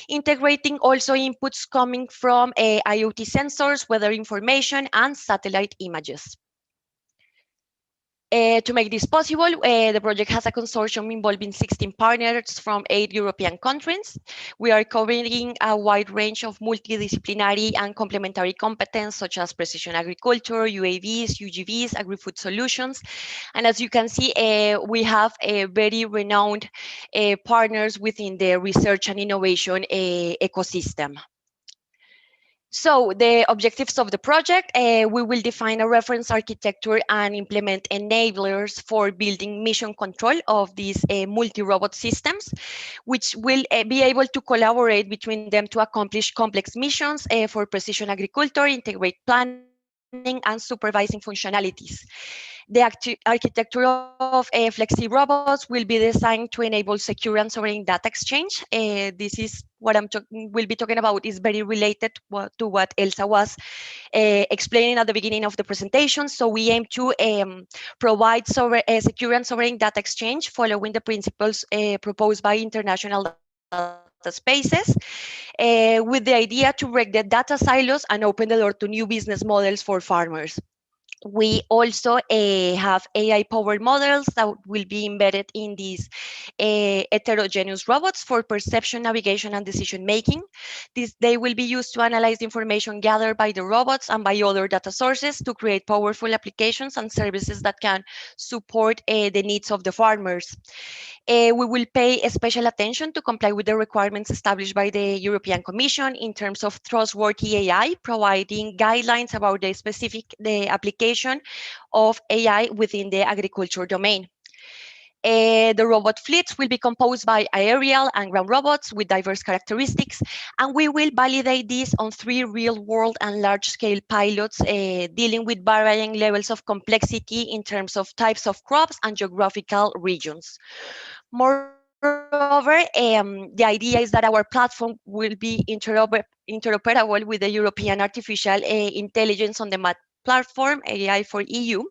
integrating also inputs coming from IoT sensors, weather information, and satellite images. To make this possible, the project has a consortium involving 16 partners from 8 European countries. We are covering a wide range of multidisciplinary and complementary competence, such as precision agriculture, UAVs, UGVs, agri-food solutions. And as you can see, we have very renowned partners within the research and innovation ecosystem. So the objectives of the project, we will define a reference architecture and implement enablers for building mission control of these multi-robot systems, which will be able to collaborate between them to accomplish complex missions for precision agriculture, integrate planning, and supervising functionalities. The architecture of FlexiRobots will be designed to enable secure and sovereign data exchange. This is what we'll be talking about is very related to what Elsa was explaining at the beginning of the presentation. So we aim to provide secure and sovereign data exchange following the principles proposed by international data spaces, with the idea to break the data silos and open the door to new business models for farmers. We also have AI-powered models that will be embedded in these heterogeneous robots for perception, navigation, and decision-making. They will be used to analyze the information gathered by the robots and by other data sources to create powerful applications and services that can support the needs of the farmers. We will pay special attention to comply with the requirements established by the European Commission in terms of trustworthy AI, providing guidelines about the application of AI within the agriculture domain. The robot fleets will be composed by aerial and ground robots with diverse characteristics, and we will validate this on 3 real-world and large-scale pilots dealing with varying levels of complexity in terms of types of crops and geographical regions. Moreover, the idea is that our platform will be interoperable with the European Artificial Intelligence on the platform, AI for EU,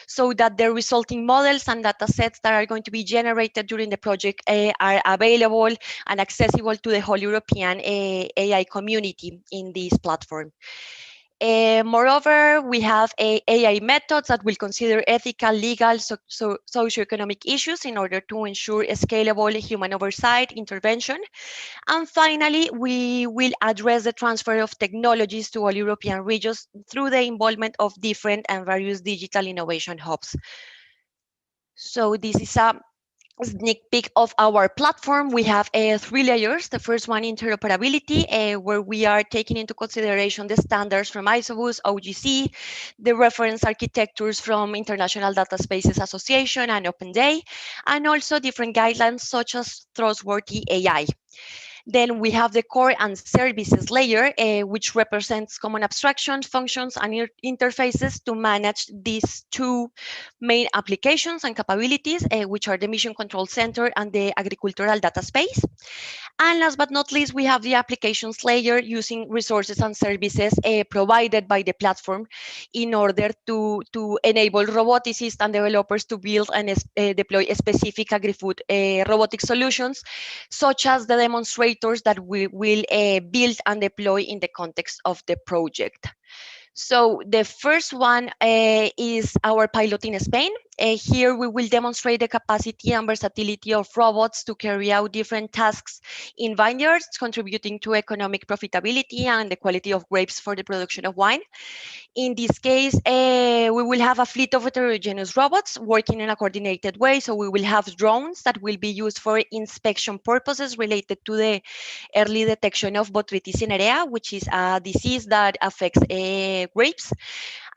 so that the resulting models and data sets that are going to be generated during the project are available and accessible to the whole European AI community in this platform. Moreover, we have AI methods that will consider ethical, legal, socioeconomic issues in order to ensure a scalable human oversight intervention. And finally, we will address the transfer of technologies to all European regions through the involvement of different and various digital innovation hubs. So this is a sneak peek of our platform. We have 3 layers. The first one, interoperability, where we are taking into consideration the standards from ISOBUS, OGC, the reference architectures from International Data Spaces Association and OpenDay, and also different guidelines such as trustworthy AI. Then we have the core and services layer, which represents common abstractions, functions, and interfaces to manage these two main applications and capabilities, which are the Mission Control Center and the Agricultural Data Space. And last but not least, we have the applications layer using resources and services provided by the platform in order to enable roboticists and developers to build and deploy specific agri-food robotic solutions, such as the demonstrators that we will build and deploy in the context of the project. So the first one is our pilot in Spain. Here we will demonstrate the capacity and versatility of robots to carry out different tasks in vineyards, contributing to economic profitability and the quality of grapes for the production of wine. In this case, we will have a fleet of heterogeneous robots working in a coordinated way. So we will have drones that will be used for inspection purposes related to the early detection of Botrytis cinerea, which is a disease that affects grapes.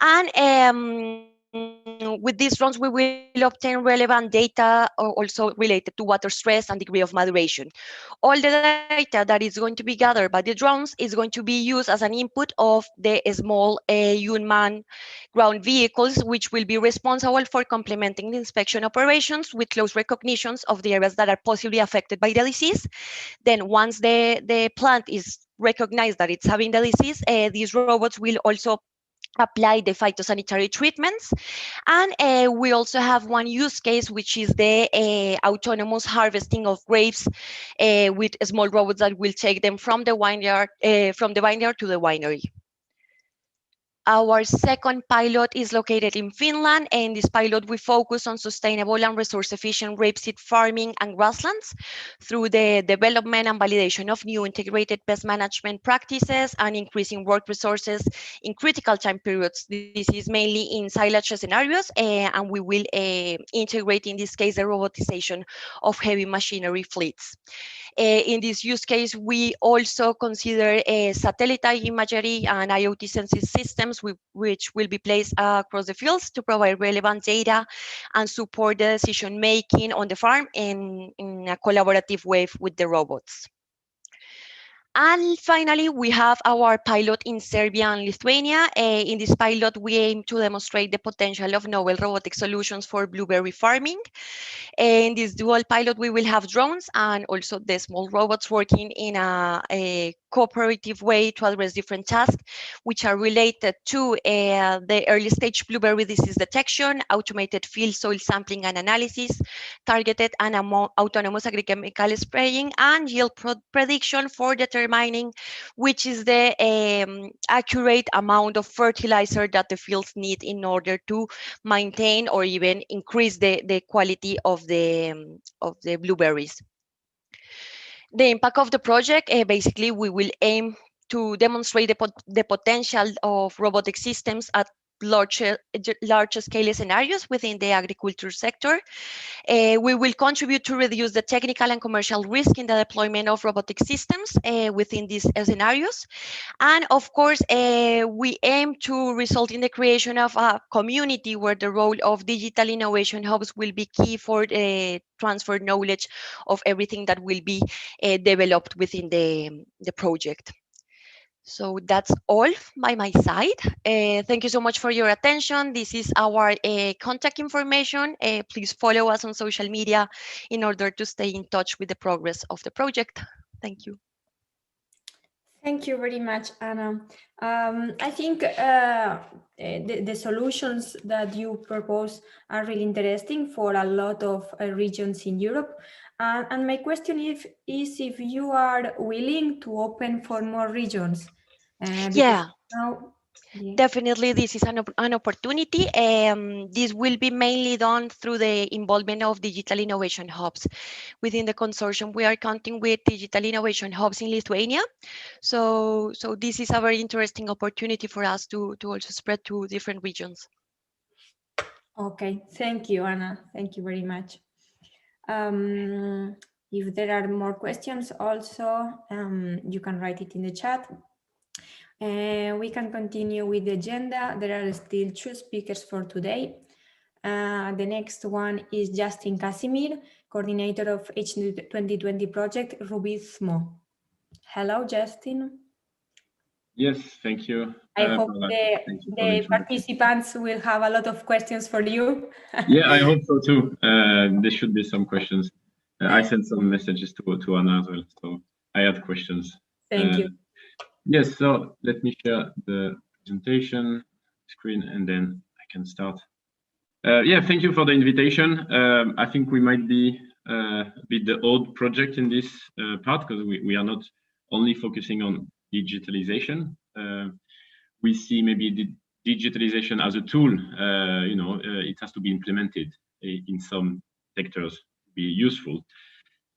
And with these drones, we will obtain relevant data also related to water stress and degree of maturation. All the data that is going to be gathered by the drones is going to be used as an input of the small unmanned ground vehicles, which will be responsible for complementing the inspection operations with close recognitions of the areas that are possibly affected by the disease. Then once the plant is recognized that it's having the disease, these robots will also apply the phytosanitary treatments. And we also have one use case, which is the autonomous harvesting of grapes with small robots that will take them from the vineyard to the winery. Our second pilot is located in Finland, and in this pilot we focus on sustainable and resource-efficient rapeseed farming and grasslands through the development and validation of new integrated pest management practices and increasing work resources in critical time periods. This is mainly in silage scenarios, and we will integrate in this case the robotization of heavy machinery fleets. In this use case, we also consider satellite imagery and IoT sensing systems which will be placed across the fields to provide relevant data and support the decision making on the farm in a collaborative way with the robots. And finally, we have our pilot in Serbia and Lithuania. In this pilot, we aim to demonstrate the potential of novel robotic solutions for blueberry farming. In this dual pilot, we will have drones and also the small robots working in a cooperative way to address different tasks, which are related to the early stage blueberry disease detection, automated field soil sampling and analysis, targeted and autonomous agrochemical spraying, and yield prediction for determining which is the accurate amount of fertilizer that the fields need in order to maintain or even increase the quality of the blueberries. The impact of the project, basically we will aim to demonstrate the potential of robotic systems at large scale scenarios within the agriculture sector. We will contribute to reduce the technical and commercial risk in the deployment of robotic systems within these scenarios. And of course, we aim to result in the creation of a community where the role of digital innovation hubs will be key for transfer knowledge of everything that will be developed within the project. So that's all by my side. Thank you so much for your attention. This is our contact information. Please follow us on social media in order to stay in touch with the progress of the project. Thank you. Thank you very much, Anna. I think the solutions that you propose are really interesting for a lot of regions in Europe. And my question is if you are willing to open for more regions. Yeah. Now, yeah. Definitely, this is an opportunity. This will be mainly done through the involvement of digital innovation hubs. Within the consortium, we are counting with digital innovation hubs in Lithuania. So this is a very interesting opportunity for us to also spread to different regions. Okay, thank you, Anna. Thank you very much. If there are more questions also, you can write it in the chat. We can continue with the agenda. There are still 2 speakers for today. The next one is Justin Casimir, coordinator of H2020 project Rubismo. Hello, Justin. Yes, thank you. I hope Paula. the Thank you for the introduction. participants will have a lot of questions for you. Yeah, I hope so too. There should be some questions. I sent some messages to Anna as well, so I had questions. Thank you. Yes, so let me share the presentation screen and then I can start. Yeah, thank you for the invitation. I think we might be a bit the old project in this part because we are not only focusing on digitalization. We see maybe the digitalization as a tool. It has to be implemented in some sectors to be useful.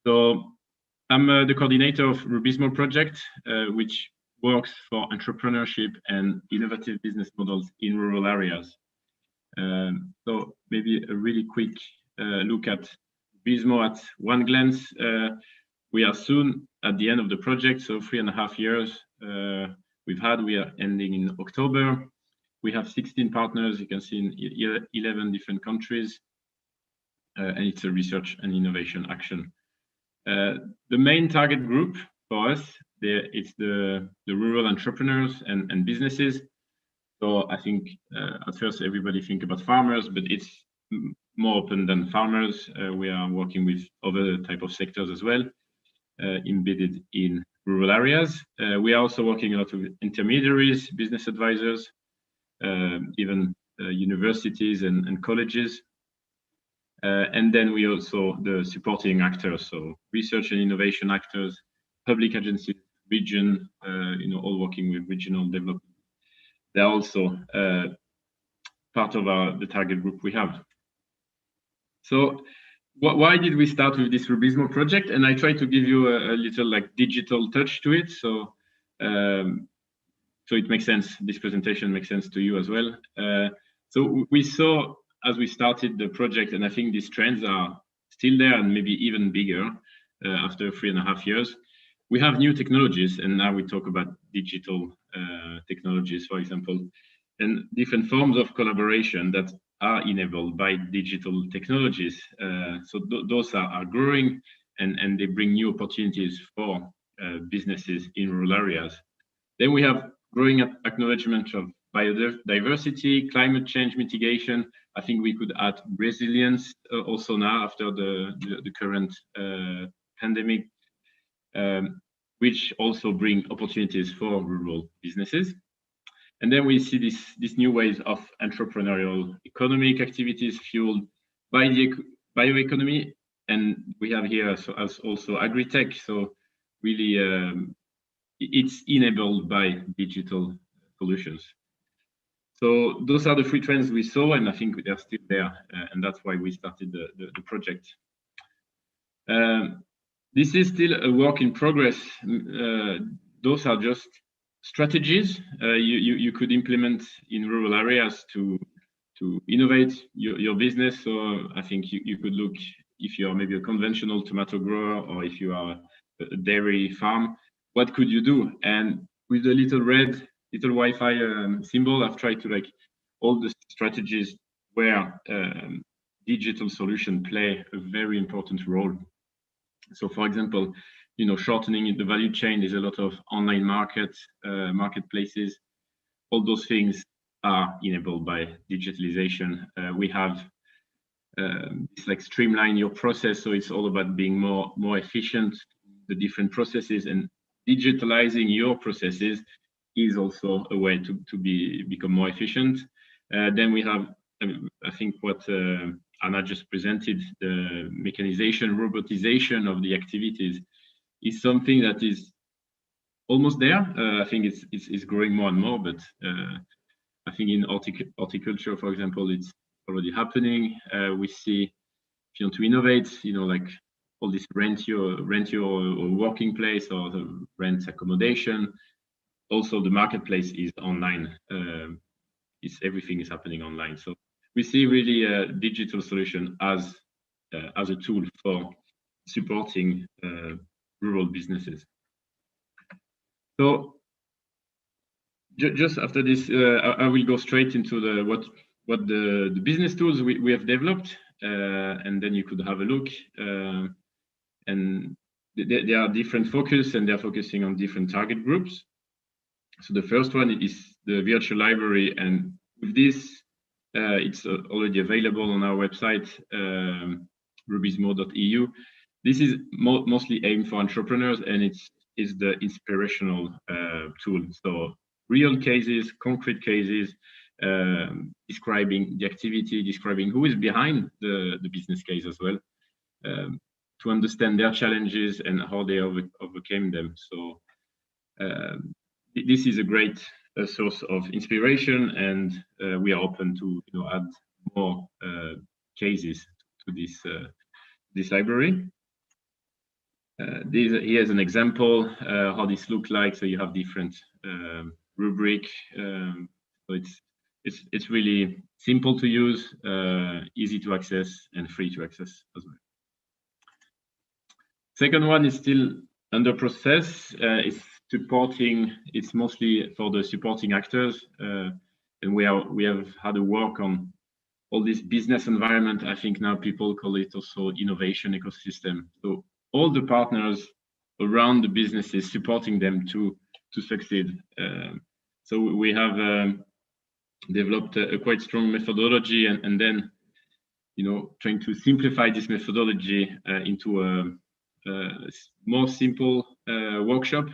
So I'm the coordinator of Rubizmo project, which works for entrepreneurship and innovative business models in rural areas. So maybe a really quick look at Rubizmo at one glance. We are soon at the end of the project, so 3.5 years we are ending in October. We have 16 partners, you can see in 11 different countries, and it's a research and innovation action. The main target group for us, it's the rural entrepreneurs and businesses. So I think at first everybody think about farmers, but it's more open than farmers. We are working with other type of sectors as well, embedded in rural areas. We are also working a lot with intermediaries, business advisors, even universities and colleges. And then we also the supporting actors, so research and innovation actors, public agencies, region, all working with regional development. They're also part of the target group we have. So why did we start with this Rubizmo project? And I try to give you a little like digital touch to it. So it makes sense, this presentation makes sense to you as well. So we saw as we started the project, and I think these trends are still there and maybe even bigger after 3.5 years. We have new technologies, and now we talk about digital technologies, for example, and different forms of collaboration that are enabled by digital technologies. So those are growing, and they bring new opportunities for businesses in rural areas. Then we have growing acknowledgement of biodiversity, climate change mitigation. I think we could add resilience also now after the current pandemic, which also bring opportunities for rural businesses. And then we see these new ways of entrepreneurial economic activities fueled by the bioeconomy. And we have here as also agri-tech. So really, it's enabled by digital solutions. So those are the 3 trends we saw, and I think they're still there, and that's why we started the project. This is still a work in progress. Those are just strategies you could implement in rural areas to innovate your business. So I think you could look, if you are maybe a conventional tomato grower or if you are a dairy farm, what could you do? And with the little Wi-Fi symbol, I've tried to like all the strategies where digital solutions play a very important role. So for example, shortening the value chain, there's a lot of online marketplaces. All those things are enabled by digitalization. We have it's like streamline your process, so it's all about being more efficient, the different processes, and digitalizing your processes is also a way to become more efficient. Then we have, I think what Anna just presented, the mechanization, robotization of the activities is something that is almost there. I think it's growing more and more, but I think in horticulture, for example, it's already happening. We see if you want to innovate, like all this rent your working place or the rent accommodation. Also, the marketplace is online. Everything is happening online. So we see really a digital solution as a tool for supporting rural businesses. So just after this, I will go straight into what the business tools we have developed, and then you could have a look. And there are different focus, and they're focusing on different target groups. So the first one is the virtual library, and with this, it's already available on our website, rubysmo.eu. This is mostly aimed for entrepreneurs, and it's the inspirational tool. So real cases, concrete cases, describing the activity, describing who is behind the business case as well, to understand their challenges and how they overcame them. So this is a great source of inspiration, and we are open to add more cases to this library. Here's an example how this looks like. So you have different rubric. So it's really simple to use, easy to access, and free to access as well. Second one is still under process. It's mostly for the supporting actors, and we have had a work on all this business environment. I think now people call it also innovation ecosystem. So all the partners around the businesses, supporting them to succeed. So we have developed a quite strong methodology, and then trying to simplify this methodology into a more simple workshop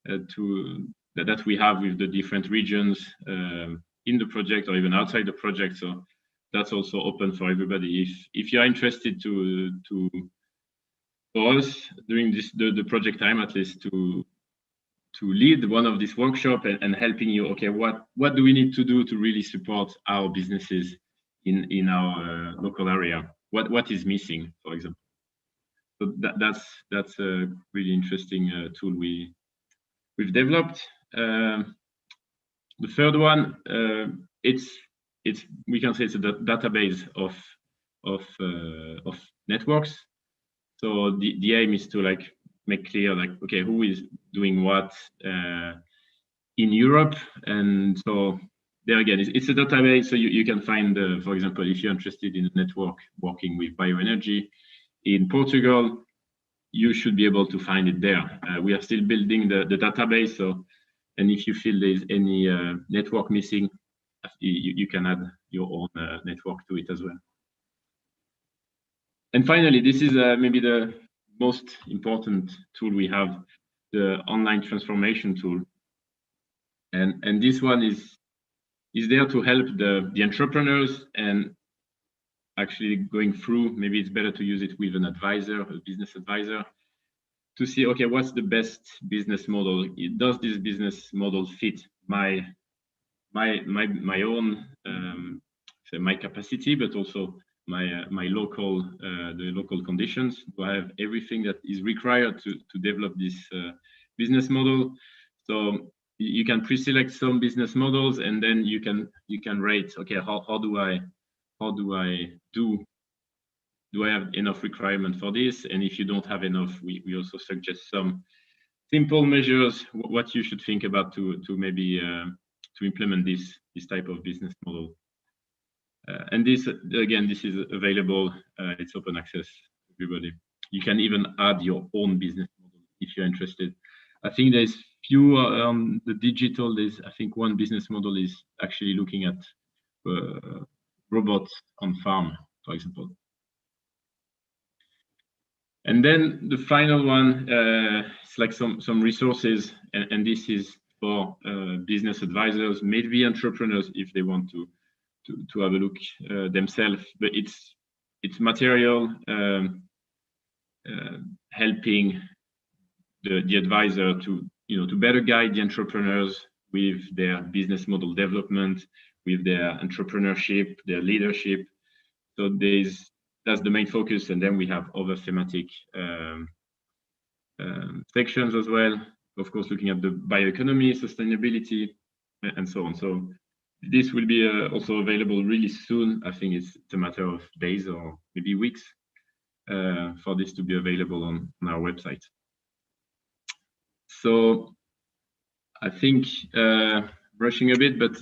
that we have with the different regions in the project or even outside the project. So that's also open for everybody. If you are interested for us during the project time, at least to lead one of these workshops and helping you, okay, what do we need to do to really support our businesses in our local area? What is missing, for example? So that's a really interesting tool we've developed. The third one, we can say it's a database of networks. So the aim is to make clear okay, who is doing what in Europe, and so there again it's a database. So you can find, for example, if you're interested in a network working with bioenergy in Portugal, you should be able to find it there. We are still building the database, and if you feel there's any network missing, you can add your own network to it as well. And finally, this is maybe the most important tool we have, the online transformation tool. And this one is there to help the entrepreneurs, and actually going through, maybe it's better to use it with an advisor, a business advisor, to see, okay, what's the best business model? Does this business model fit my own my capacity, but also my local the local conditions? Do I have everything that is required to develop this business model? So you can pre-select some business models, and then you can rate, okay, how do I have enough requirement for this? And if you don't have enough, we also suggest some simple measures what you should think about to maybe to implement this type of business model. And this is available. It's open access to everybody. You can even add your own business model if you're interested. I think there's few on the digital. There's, I think, one business model is actually looking at robots on farm, for example. And then the final one, it's like some resources, and this is for business advisors, maybe entrepreneurs if they want to have a look themselves. But it's material helping the advisor to better guide the entrepreneurs with their business model development, with their entrepreneurship, their leadership. So that's the main focus, and then we have other thematic sections as well. Of course, looking at the bioeconomy, sustainability, and so on. So this will be also available really soon. I think it's a matter of days or maybe weeks for this to be available on our website. So I think rushing a bit, but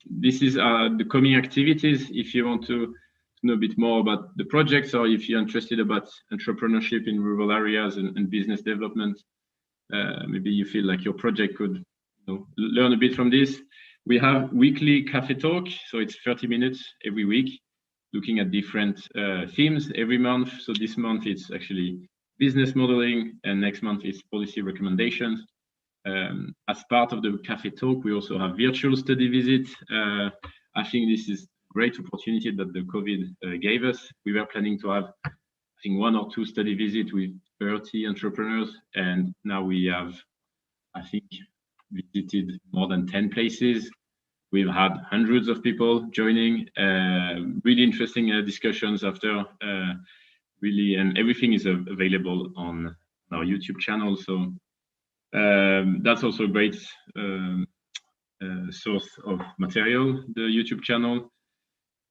this is the coming activities. If you want to know a bit more about the projects, or if you're interested about entrepreneurship in rural areas and business development, maybe you feel like your project could learn a bit from this. We have weekly cafe talk, so it's 30 minutes every week, looking at different themes every month. So this month it's actually business modeling, and next month it's policy recommendations. As part of the cafe talk, we also have virtual study visits. I think this is a great opportunity that the COVID gave us. We were planning to have, I think, 1 or 2 study visits with 30 entrepreneurs, and now we have, I think, visited more than 10 places. We've had hundreds of people joining, really interesting discussions after, really, and everything is available on our YouTube channel. So that's also a great source of material, the YouTube channel.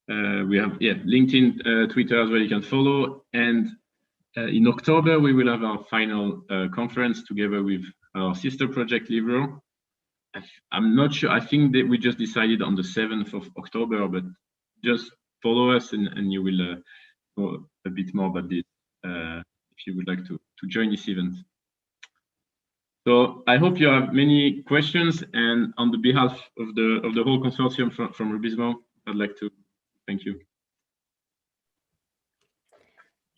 We have LinkedIn, Twitter as well, you can follow. And in October, we will have our final conference together with our sister project, Livro. I'm not sure, I think that we just decided on the 7th of October, but just follow us and you will know a bit more about this if you would like to join this event. So I hope you have many questions, and on the behalf of the whole consortium from Rubizmo, I'd like to thank you.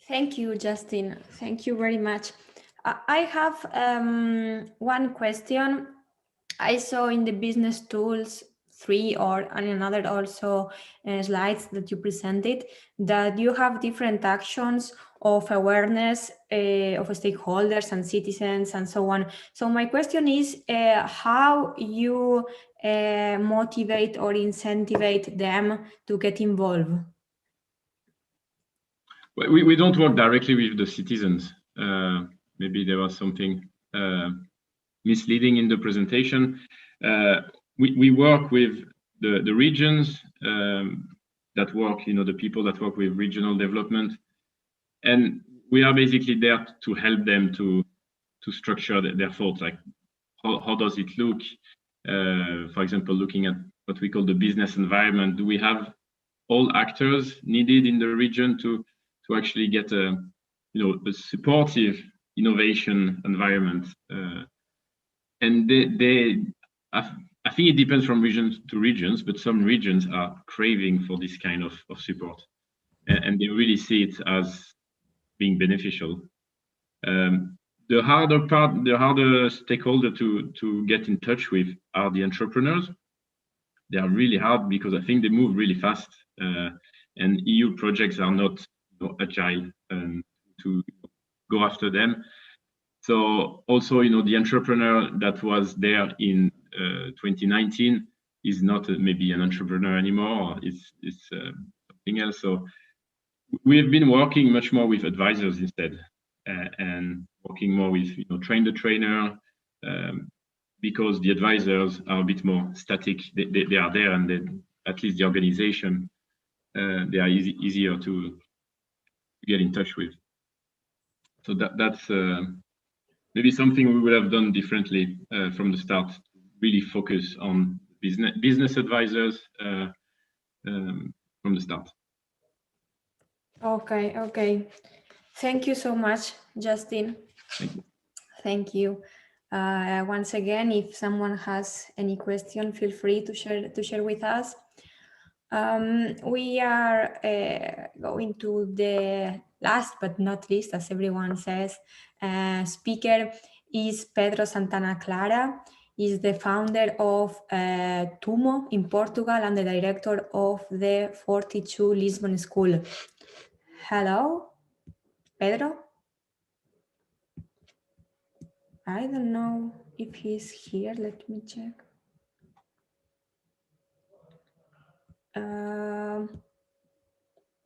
Thank you, Justin. Thank you very much. I have one question. I saw in the business tools 3 or and another also slides that you presented that you have different actions of awareness of stakeholders and citizens and so on. So my question is how you motivate or incentivize them to get involved? We don't work directly with the citizens. Maybe there was something misleading in the presentation. We work with the regions that work, the people that work with regional development, and we are basically there to help them to structure their thoughts. Like how does it look? For example, looking at what we call the business environment. Do we have all actors needed in the region to actually get a supportive innovation environment? And I think it depends from regions to regions, but some regions are craving for this kind of support, and they really see it as being beneficial. The harder stakeholder to get in touch with are the entrepreneurs. They are really hard because I think they move really fast, and EU projects are not agile to go after them. So also, the entrepreneur that was there in 2019 is not maybe an entrepreneur anymore. It's something else. So we have been working much more with advisors instead, and working more with train the trainer, because the advisors are a bit more static. They are there, and then at least the organization, they are easier to get in touch with. So that's maybe something we would have done differently from the start. Really focus on business advisors from the start. Okay. Thank you so much, Justin. Thank you. Thank you. Once again, if someone has any question, feel free to share with us. We are going to the last but not least, as everyone says, speaker is Pedro Santana Clara. He's the founder of TUMO in Portugal and the director of the 42 Lisbon School. Hello, Pedro? I don't know if he's here. Let me check.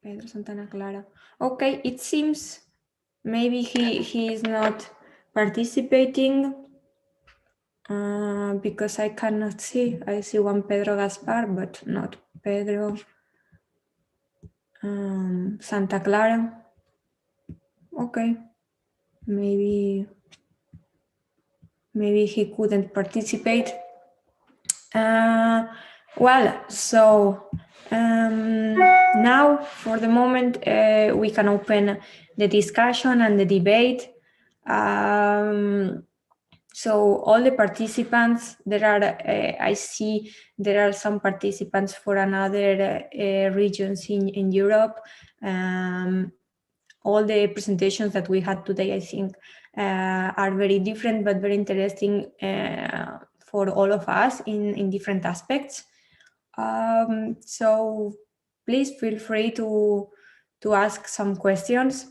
Pedro Santana Clara. Okay, it seems maybe he is not participating because I cannot see. I see one Pedro Gaspar, but not Pedro Santa Clara. Okay, maybe he couldn't participate. Well, so Now, for the moment, we can open the discussion and the debate. So all the participants, I see there are some participants for another regions in Europe. All the presentations that we had today, I think, are very different, but very interesting for all of us in different aspects. So please feel free to ask some questions.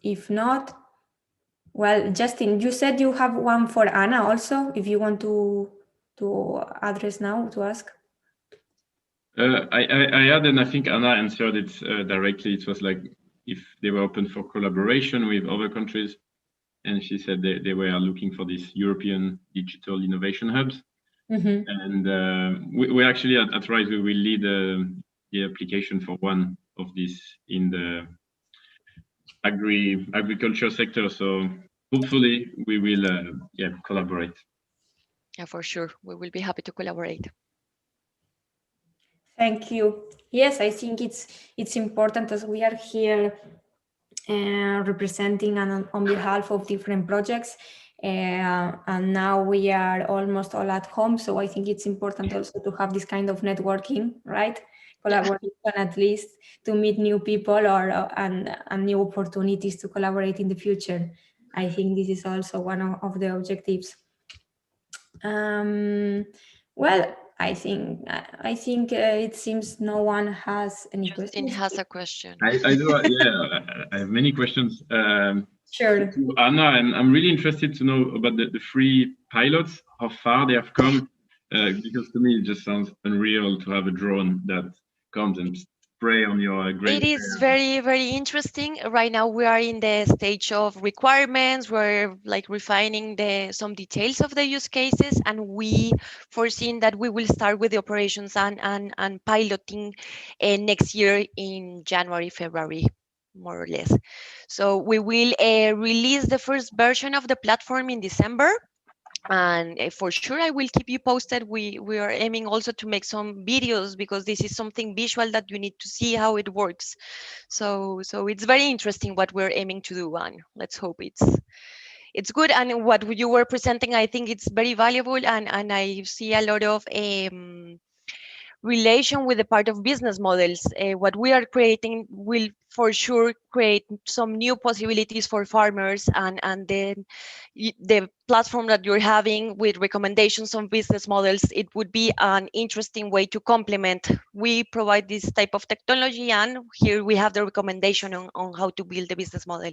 If not, well, Justin, you said you have one for Anna also, if you want to address now, to ask. I had, and I think Anna answered it directly. It was like if they were open for collaboration with other countries. And she said they were looking for these European digital innovation hubs. Mm-hmm. And we actually at RISE, we will lead the application for one of these in the agriculture sector. So hopefully we will collaborate. Yeah, for sure. We will be happy to collaborate. Thank you. Yes, I think it's important, as we are here representing and on behalf of different projects. And now we are almost all at home. So I think it's important also to have this kind of networking, right? Collaboration, at least, to meet new people and new opportunities to collaborate in the future. I think this is also one of the objectives. Well, I think it seems no one has any questions. Justin has a question. I do. I have many questions. Sure. To Anna, and I'm really interested to know about the three pilots, how far they have come, because to me it just sounds unreal to have a drone that comes and spray on your grain. It is very, very interesting. Right now we are in the stage of requirements. We're like refining some details of the use cases, and we foreseen that we will start with the operations and piloting next year in January, February, more or less. So we will release the first version of the platform in December. And for sure, I will keep you posted. We are aiming also to make some videos, because this is something visual that you need to see how it works. So it's very interesting what we're aiming to do, and let's hope it's good. And what you were presenting, I think it's very valuable, and I see a lot of relation with the part of business models. What we are creating will for sure create some new possibilities for farmers, and then the platform that you're having with recommendations on business models, it would be an interesting way to complement. We provide this type of technology, and here we have the recommendation on how to build the business model.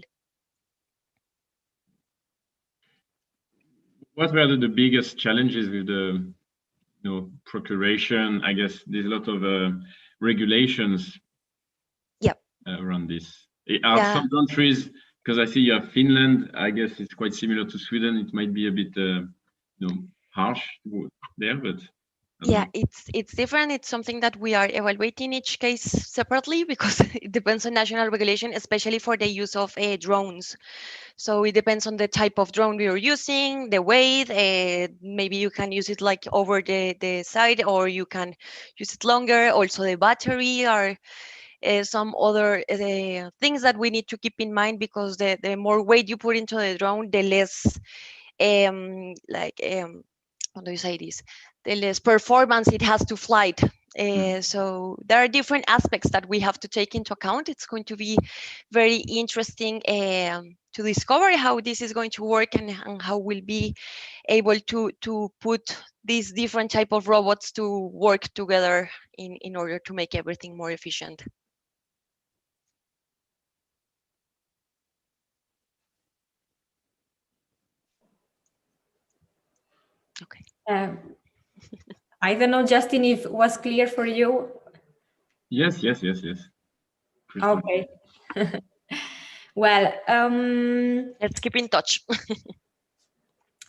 What were the biggest challenges with the procuration? I guess there's a lot of regulations around this. Are some countries, because I see you have Finland, I guess it's quite similar to Sweden. It might be a bit harsh there, but it's different. It's something that we are evaluating each case separately, because it depends on national regulation, especially for the use of drones. So it depends on the type of drone you're using, the weight. Maybe you can use it like over the side, or you can use it longer. Also, the battery are some other things that we need to keep in mind, because the more weight you put into the drone, the less how do you say this? The less performance it has to flight. So there are different aspects that we have to take into account. It's going to be very interesting to discover how this is going to work, and how we'll be able to put these different type of robots to work together in order to make everything more efficient. Okay. I don't know, Justin, if it was clear for you. Yes. Okay. Well, let's keep in touch.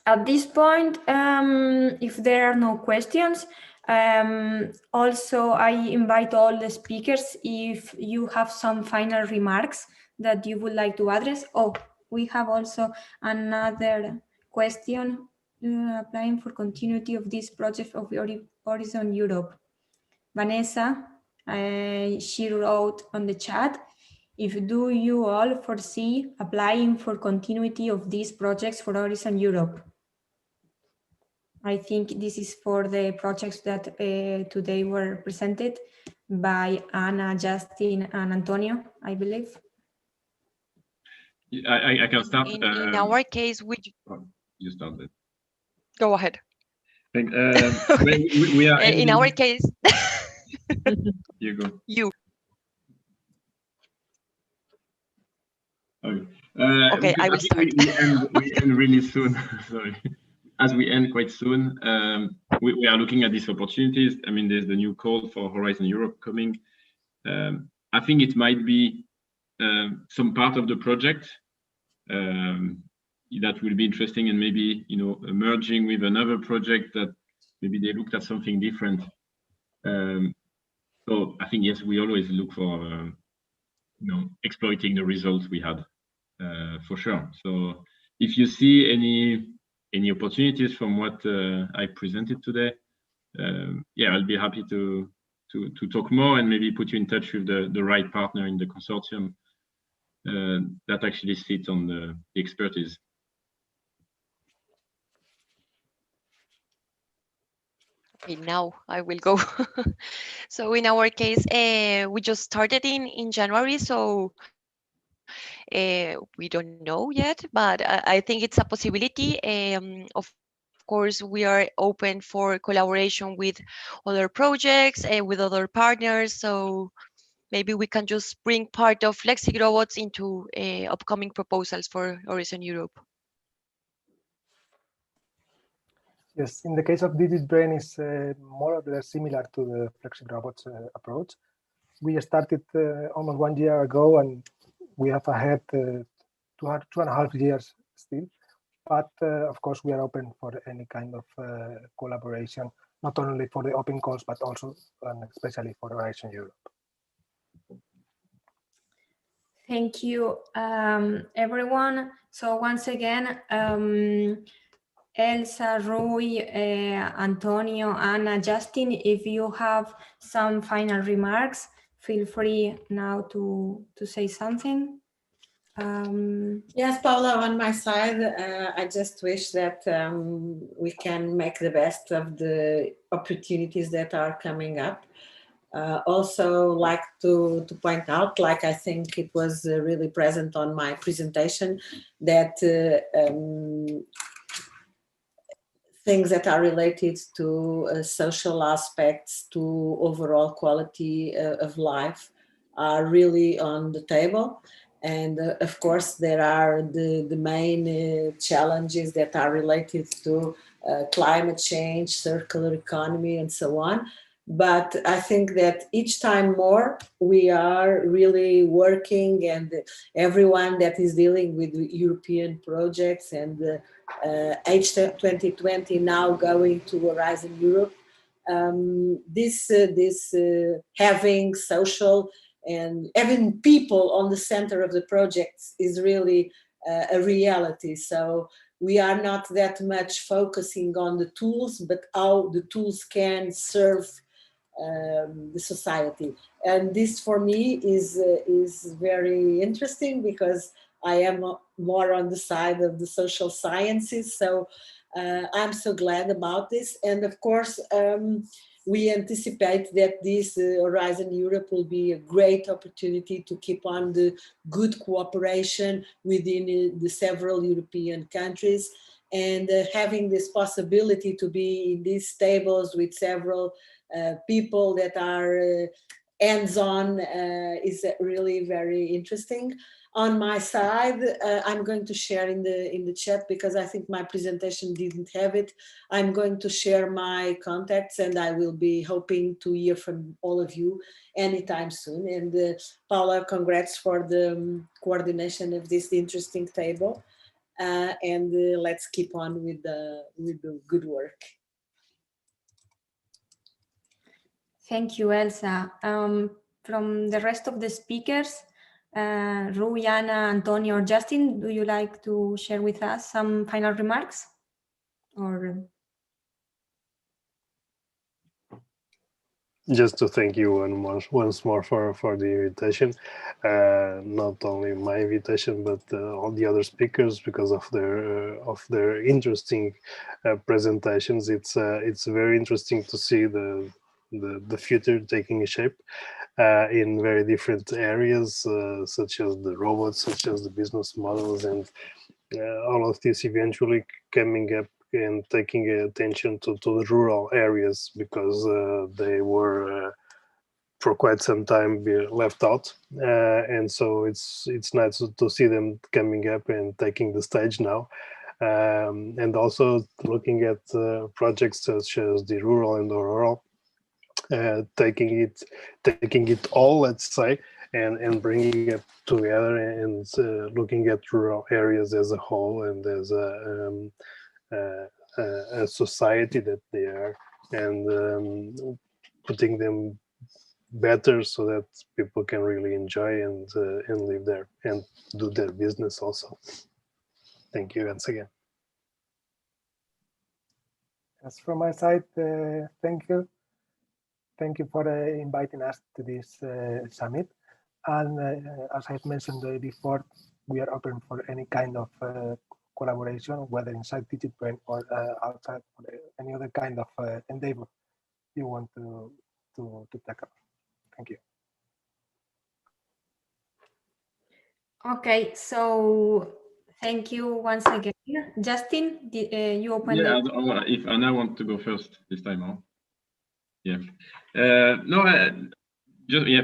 At this point, if there are no questions, also I invite all the speakers, if you have some final remarks that you would like to address. Oh, we have also another question. Applying for continuity of this project of Horizon Europe. Vanessa, she wrote on the chat, do you all foresee applying for continuity of these projects for Horizon Europe? I think this is for the projects that today were presented by Anna, Justin, and Antonio, I believe. I can start. In our case, you started. Go ahead. We are in our case. You go. You. Okay. Okay, I will start. We end really soon. Sorry. As we end quite soon, we are looking at these opportunities. I mean, there's the new call for Horizon Europe coming. I think it might be some part of the project that will be interesting, and maybe, you know, merging with another project that maybe they looked at something different. So I think, yes, we always look for you know, exploiting the results we had, for sure. So if you see any opportunities from what I presented today, yeah, I'll be happy to talk more and maybe put you in touch with the right partner in the consortium that actually sits on the expertise. Okay, now I will go. So in our case, we just started in January, so we don't know yet, but I think it's a possibility. Of course, we are open for collaboration with other projects, with other partners, so maybe we can just bring part of FlexiRobots into upcoming proposals for Horizon Europe. Yes, in the case of DigiBrain, is more or less similar to the FlexiRobots approach. We started almost 1 year ago, and we have ahead 2.5 years still. But of course, we are open for any kind of collaboration, not only for the open calls, but also and especially for Horizon Europe. Thank you, everyone. So once again, Elsa, Rui, Antonio, Anna, Justin, if you have some final remarks, feel free now to say something. Yes, Paula, on my side, I just wish that we can make the best of the opportunities that are coming up. Also like to point out, like I think it was really present on my presentation, that things that are related to social aspects, to overall quality of life are really on the table. And of course, there are the main challenges that are related to climate change, circular economy, and so on. But I think that each time more, we are really working, and everyone that is dealing with European projects and H2020 now going to Horizon Europe, this having social and having people on the center of the projects is really a reality. So we are not that much focusing on the tools, but how the tools can serve the society. And this for me is very interesting, because I am more on the side of the social sciences. So I'm so glad about this. And of course, we anticipate that this Horizon Europe will be a great opportunity to keep on the good cooperation within the several European countries, and having this possibility to be in these tables with several people that are hands-on is really very interesting. On my side, I'm going to share in the chat, because I think my presentation didn't have it. I'm going to share my contacts, and I will be hoping to hear from all of you anytime soon. And Paula, congrats for the coordination of this interesting table. And let's keep on with the good work. Thank you, Elsa. From the rest of the speakers, Rui, Anna, Antonio, or Justin, do you like to share with us some final remarks? Or just to thank you once more for the invitation. Not only my invitation, but all the other speakers, because of their interesting presentations. It's very interesting to see the future taking shape in very different areas, such as the robots, such as the business models, and all of this eventually coming up and taking attention to the rural areas, because they were for quite some time left out, and so it's nice to see them coming up and taking the stage now, and also looking at projects such as the rural and the rural, taking it all, let's say, and bringing it together, and looking at rural areas as a whole and as a society that they are, and putting them better so that people can really enjoy and live there and do their business also. Thank you once again. As from my side, thank you. Thank you for inviting us to this summit. And as I've mentioned before, we are open for any kind of collaboration, whether inside DigitBrain or outside, or any other kind of endeavor you want to tackle. Thank you. Okay, so thank you once again. Justin, you open Yeah, if Anna wants to go first this time on. Yeah.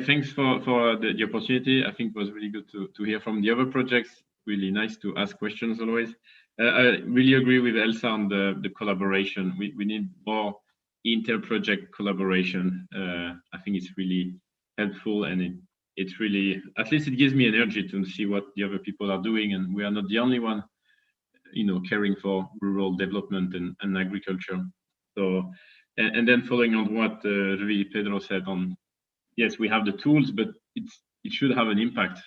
Thanks for the opportunity. I think it was really good to hear from the other projects. Really nice to ask questions always. I really agree with Elsa on the collaboration. We need more inter-project collaboration. I think it's really helpful, and it's really, at least it gives me energy to see what the other people are doing, and we are not the only one, caring for rural development and agriculture. So, and then following on what Rui Pedro said on, yes, we have the tools, but it should have an impact.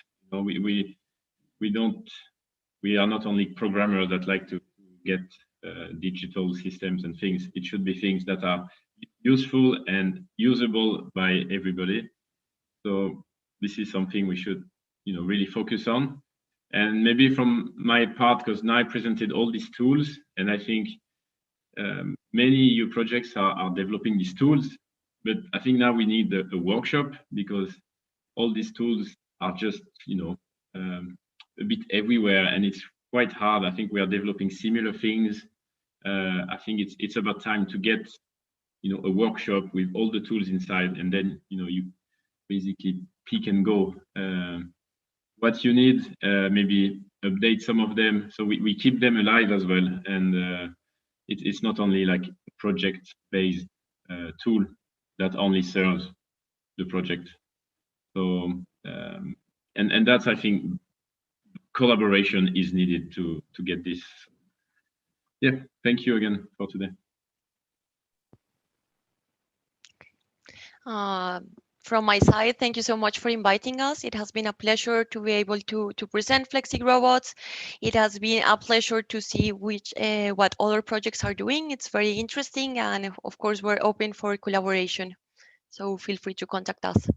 We are not only programmers that like to get digital systems and things. It should be things that are useful and usable by everybody. So this is something we should, really focus on. And maybe from my part, because now I presented all these tools, and I think many EU projects are developing these tools, but I think now we need a workshop, because all these tools are just, a bit everywhere, and it's quite hard. I think we are developing similar things. I think it's about time to get, a workshop with all the tools inside, and then, you basically pick and go. What you need, maybe update some of them, so we keep them alive as well. And it's not only like a project-based tool that only serves the project. So, and that's, I think, collaboration is needed to get this. Yeah, thank you again for today. From my side, thank you so much for inviting us. It has been a pleasure to be able to present FlexiRobots. It has been a pleasure to see what other projects are doing. It's very interesting, and of course, we're open for collaboration. So feel free to contact us.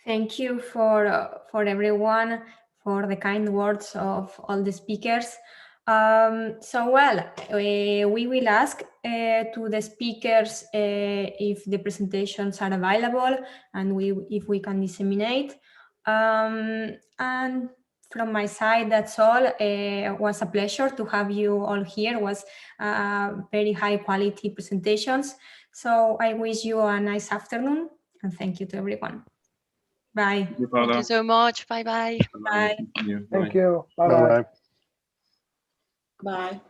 Thank you for everyone, for the kind words of all the speakers. We will ask to the speakers if the presentations are available, and if we can disseminate. And from my side, that's all. It was a pleasure to have you all here. It was very high quality presentations. So I wish you a nice afternoon, and thank you to everyone. Bye. Thank you so much. Bye-bye. Bye. Thank you. Bye-bye. Bye.